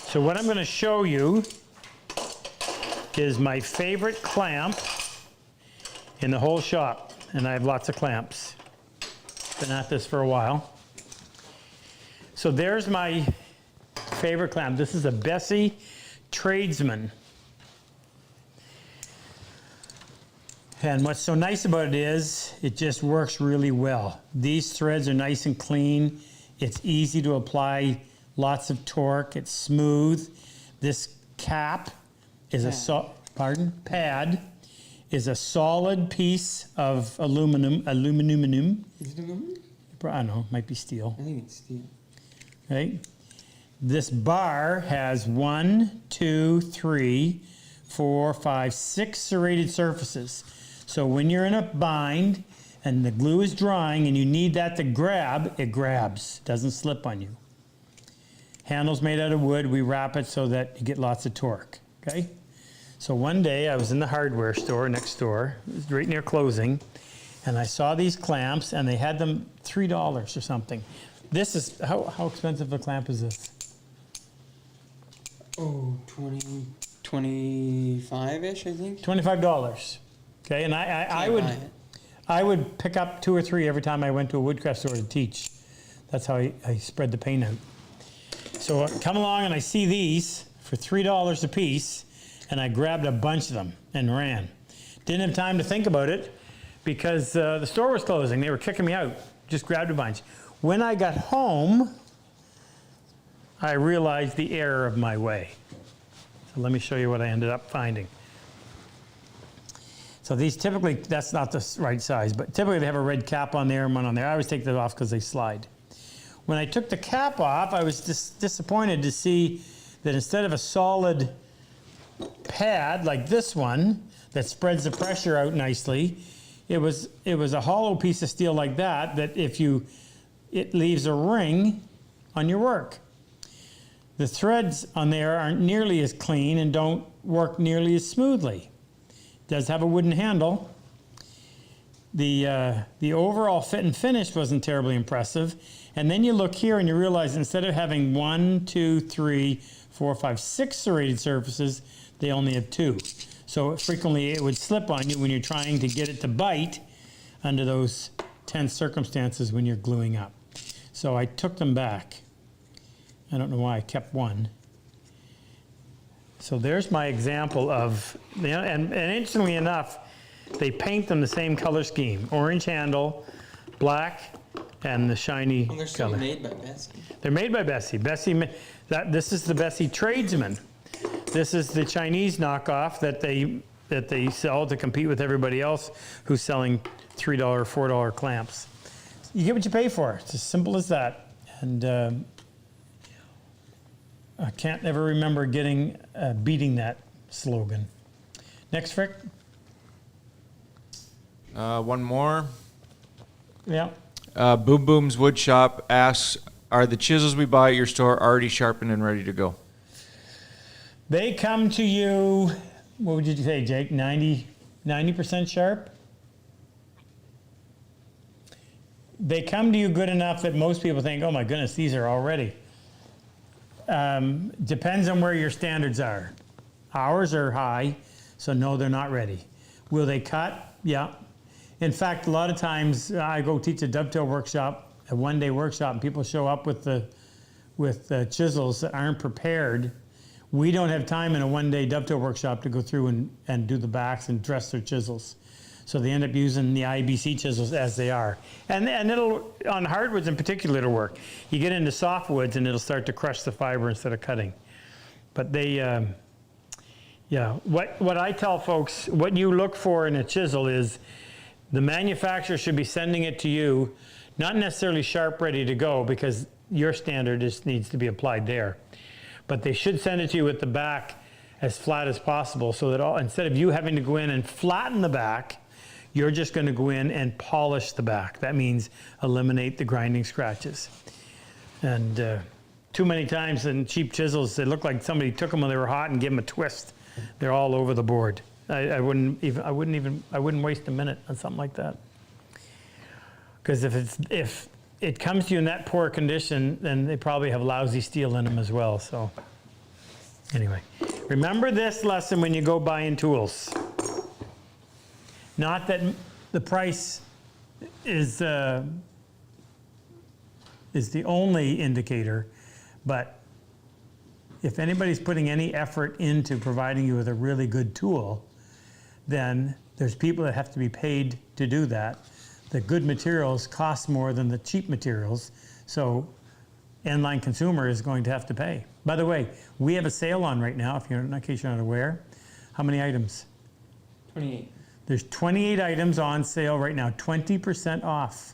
So what I'm going to show you is my favorite clamp in the whole shop, and I have lots of clamps. Been at this for a while. So there's my favorite clamp. This is a Bessie Tradesman. And what's so nice about it is it just works really well. These threads are nice and clean. It's easy to apply, lots of torque. It's smooth. This cap is pad is a solid piece of aluminum. Is it aluminum? I don't know, might be steel. I think it's steel. Right? This bar has 1, 2, 3, 4, 5, 6 serrated surfaces. So when you're in a bind and the glue is drying and you need that to grab, it grabs, doesn't slip on you. Handle's made out of wood. We wrap it so that you get lots of torque, okay? So one day I was in the hardware store next door, it was right near closing, and I saw these clamps and they had them $3 or something. This is, how expensive a clamp is this? Oh, 25-ish, I think. $25. Okay, and I would pick up 2 or 3 every time I went to a woodcraft store to teach. That's how I spread the paint out. So I come along and I see these for $3 a piece, and I grabbed a bunch of them and ran. Didn't have time to think about it because the store was closing. They were kicking me out. Just grabbed a bunch. When I got home, I realized the error of my way. So let me show you what I ended up finding. So these typically, that's not the right size, but typically they have a red cap on there and one on there. I always take that off because they slide. When I took the cap off, I was disappointed to see that instead of a solid pad like this one that spreads the pressure out nicely, it was a hollow piece of steel like that it leaves a ring on your work. The threads on there aren't nearly as clean and don't work nearly as smoothly. It does have a wooden handle. The overall fit and finish wasn't terribly impressive. And then you look here and you realize instead of having 1, 2, 3, 4, 5, 6 serrated surfaces, they only have 2. So frequently it would slip on you when you're trying to get it to bite under those tense circumstances when you're gluing up. So I took them back. I don't know why I kept one. So there's my example of, and interestingly enough, they paint them the same color scheme. Orange handle, black, and the shiny Well, they're still color. made by Bessie. They're made by Bessie. This is the Bessie Tradesman. This is the Chinese knockoff that they sell to compete with everybody else who's selling $3, $4 clamps. You get what you pay for. It's as simple as that. And I can't ever remember beating that slogan. Next, Frick. One more. Yeah. Boom Boom's Wood Shop asks, are the chisels we buy at your store already sharpened and ready to go? They come to you, what would you say, Jake? 90% sharp? They come to you good enough that most people think, oh my goodness, these are all ready. Depends on where your standards are. Ours are high, so no, they're not ready. Will they cut? Yeah. In fact, a lot of times I go teach a dovetail workshop, a one-day workshop, and people show up with the chisels that aren't prepared. We don't have time in a one-day dovetail workshop to go through and do the backs and dress their chisels. So they end up using the IBC chisels as they are. And it'll, on hardwoods in particular, it'll work. You get into softwoods and it'll start to crush the fiber instead of cutting. But they, yeah, what I tell folks, what you look for in a chisel is the manufacturer should be sending it to you, not necessarily sharp, ready to go, because your standard just needs to be applied there. But they should send it to you with the back as flat as possible so that instead of you having to go in and flatten the back, you're just going to go in and polish the back. That means eliminate the grinding scratches. And too many times in cheap chisels, they look like somebody took them when they were hot and gave them a twist. They're all over the board. I wouldn't waste a minute on something like that. Because if it comes to you in that poor condition, then they probably have lousy steel in them as well. So anyway, remember this lesson when you go buying tools. Not that the price is is the only indicator, but if anybody's putting any effort into providing you with a really good tool, then there's people that have to be paid to do that. The good materials cost more than the cheap materials, so end-line consumer is going to have to pay. By the way, we have a sale on right now, if you're, in case you're not aware. How many items? 28. There's 28 items on sale right now, 20% off.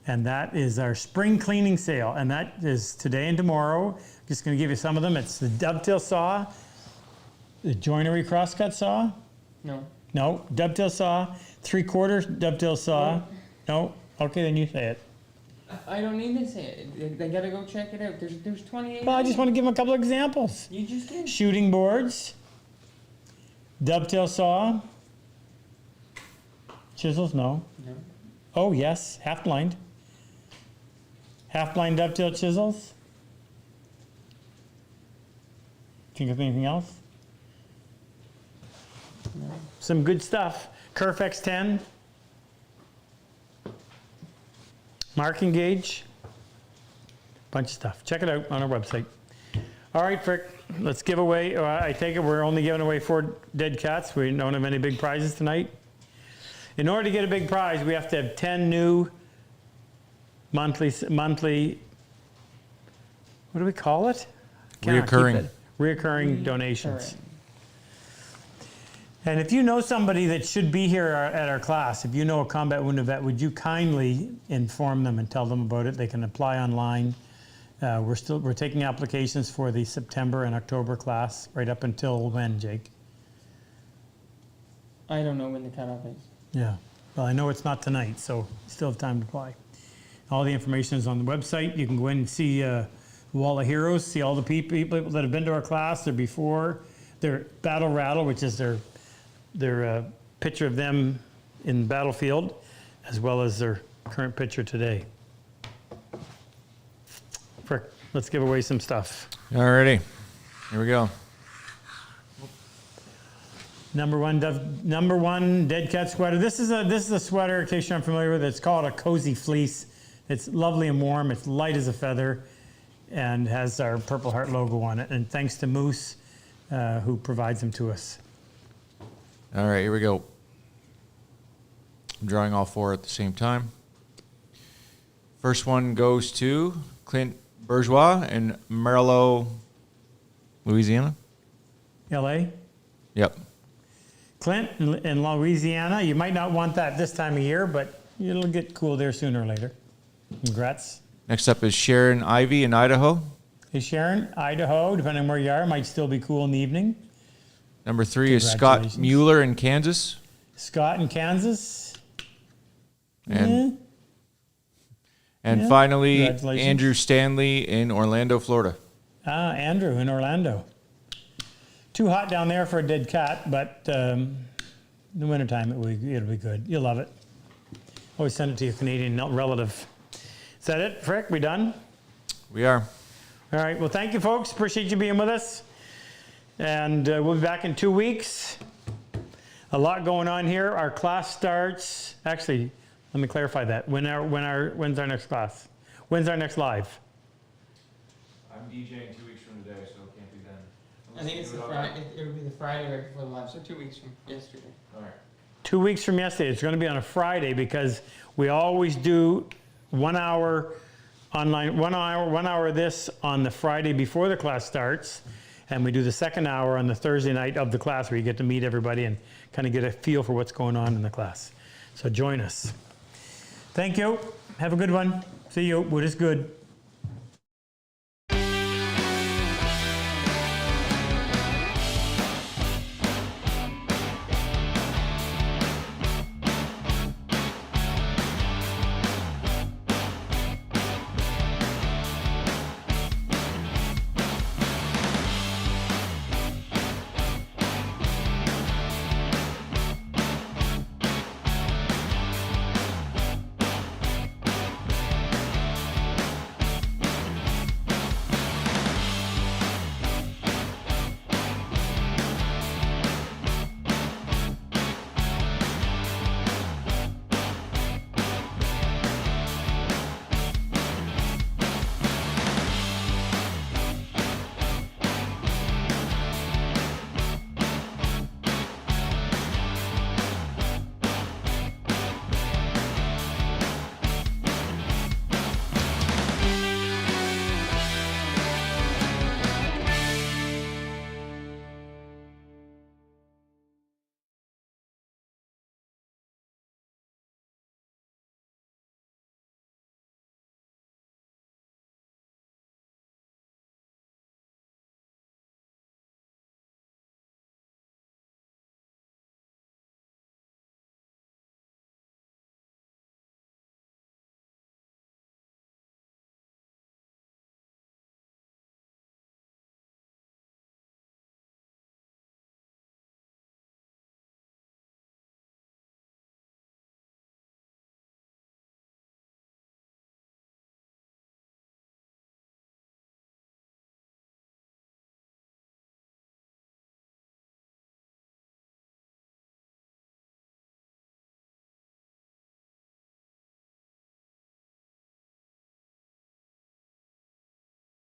And that is our spring cleaning sale, and that is today and tomorrow. Just gonna give you some of them. It's the dovetail saw, the joinery crosscut saw. No, dovetail saw, 3/4 dovetail saw. No, okay, then you say it. I don't need to say it. They gotta go check it out. There's 28. Well, I just want to give them a couple of examples. You just did. Shooting boards, dovetail saw, chisels, no. No. Oh, yes, half-blind. Half-blind dovetail chisels. Think of anything else? No. Some good stuff. Kerf X10. Marking gauge. Bunch of stuff. Check it out on our website. All right, Frick, let's give away. I take it we're only giving away 4 dead cats. We don't have any big prizes tonight. In order to get a big prize, we have to have 10 new monthly, what do we call it? Reoccurring donations. Correct. And if you know somebody that should be here at our class, if you know a combat wounded vet, would you kindly inform them and tell them about it? They can apply online. We're taking applications for the September and October class right up until when, Jake? I don't know when the cutoff is. Yeah. Well, I know it's not tonight, so you still have time to apply. All the information is on the website. You can go in and see Wall of Heroes, see all the people that have been to our class, their before, their battle rattle, which is their picture of them in the battlefield, as well as their current picture today. Frick, let's give away some stuff. Alrighty, here we go. Number one dead cat sweater. This is a sweater, in case you're unfamiliar with it. It's called a cozy fleece. It's lovely and warm. It's light as a feather, and has our Purple Heart logo on it. And thanks to Moose, who provides them to us. All right, here we go. I'm drawing all 4 at the same time. First one goes to Clint Bourgeois in Merlot, Louisiana. L.A. Yep. Clint in Louisiana. You might not want that this time of year, but it'll get cool there sooner or later. Congrats. Next up is Sharon Ivy in Idaho. Hey, Sharon, Idaho, depending on where you are, might still be cool in the evening. Number 3 is Scott Mueller in Kansas. Scott in Kansas. And Yeah. finally, Congratulations. Andrew Stanley in Orlando, Florida. Andrew in Orlando. Too hot down there for a dead cat, but in the wintertime it'll be good. You'll love it. Always send it to your Canadian relative. Is that it, Frick? We done? We are. All right. Well, thank you, folks. Appreciate you being with us. And we'll be back in 2 weeks. A lot going on here. Our class starts. Actually, let me clarify that. When's our next class? When's our next live? I'm DJing 2 weeks from today, so it can't be then. I think it's the Friday. It'll be the Friday right before the live, so 2 weeks from yesterday. All right. 2 weeks from yesterday. It's going to be on a Friday because we always do 1 hour online, 1 hour of this on the Friday before the class starts. And we do the second hour on the Thursday night of the class where you get to meet everybody and kind of get a feel for what's going on in the class. So join us. Thank you. Have a good one. See you. Wood is good.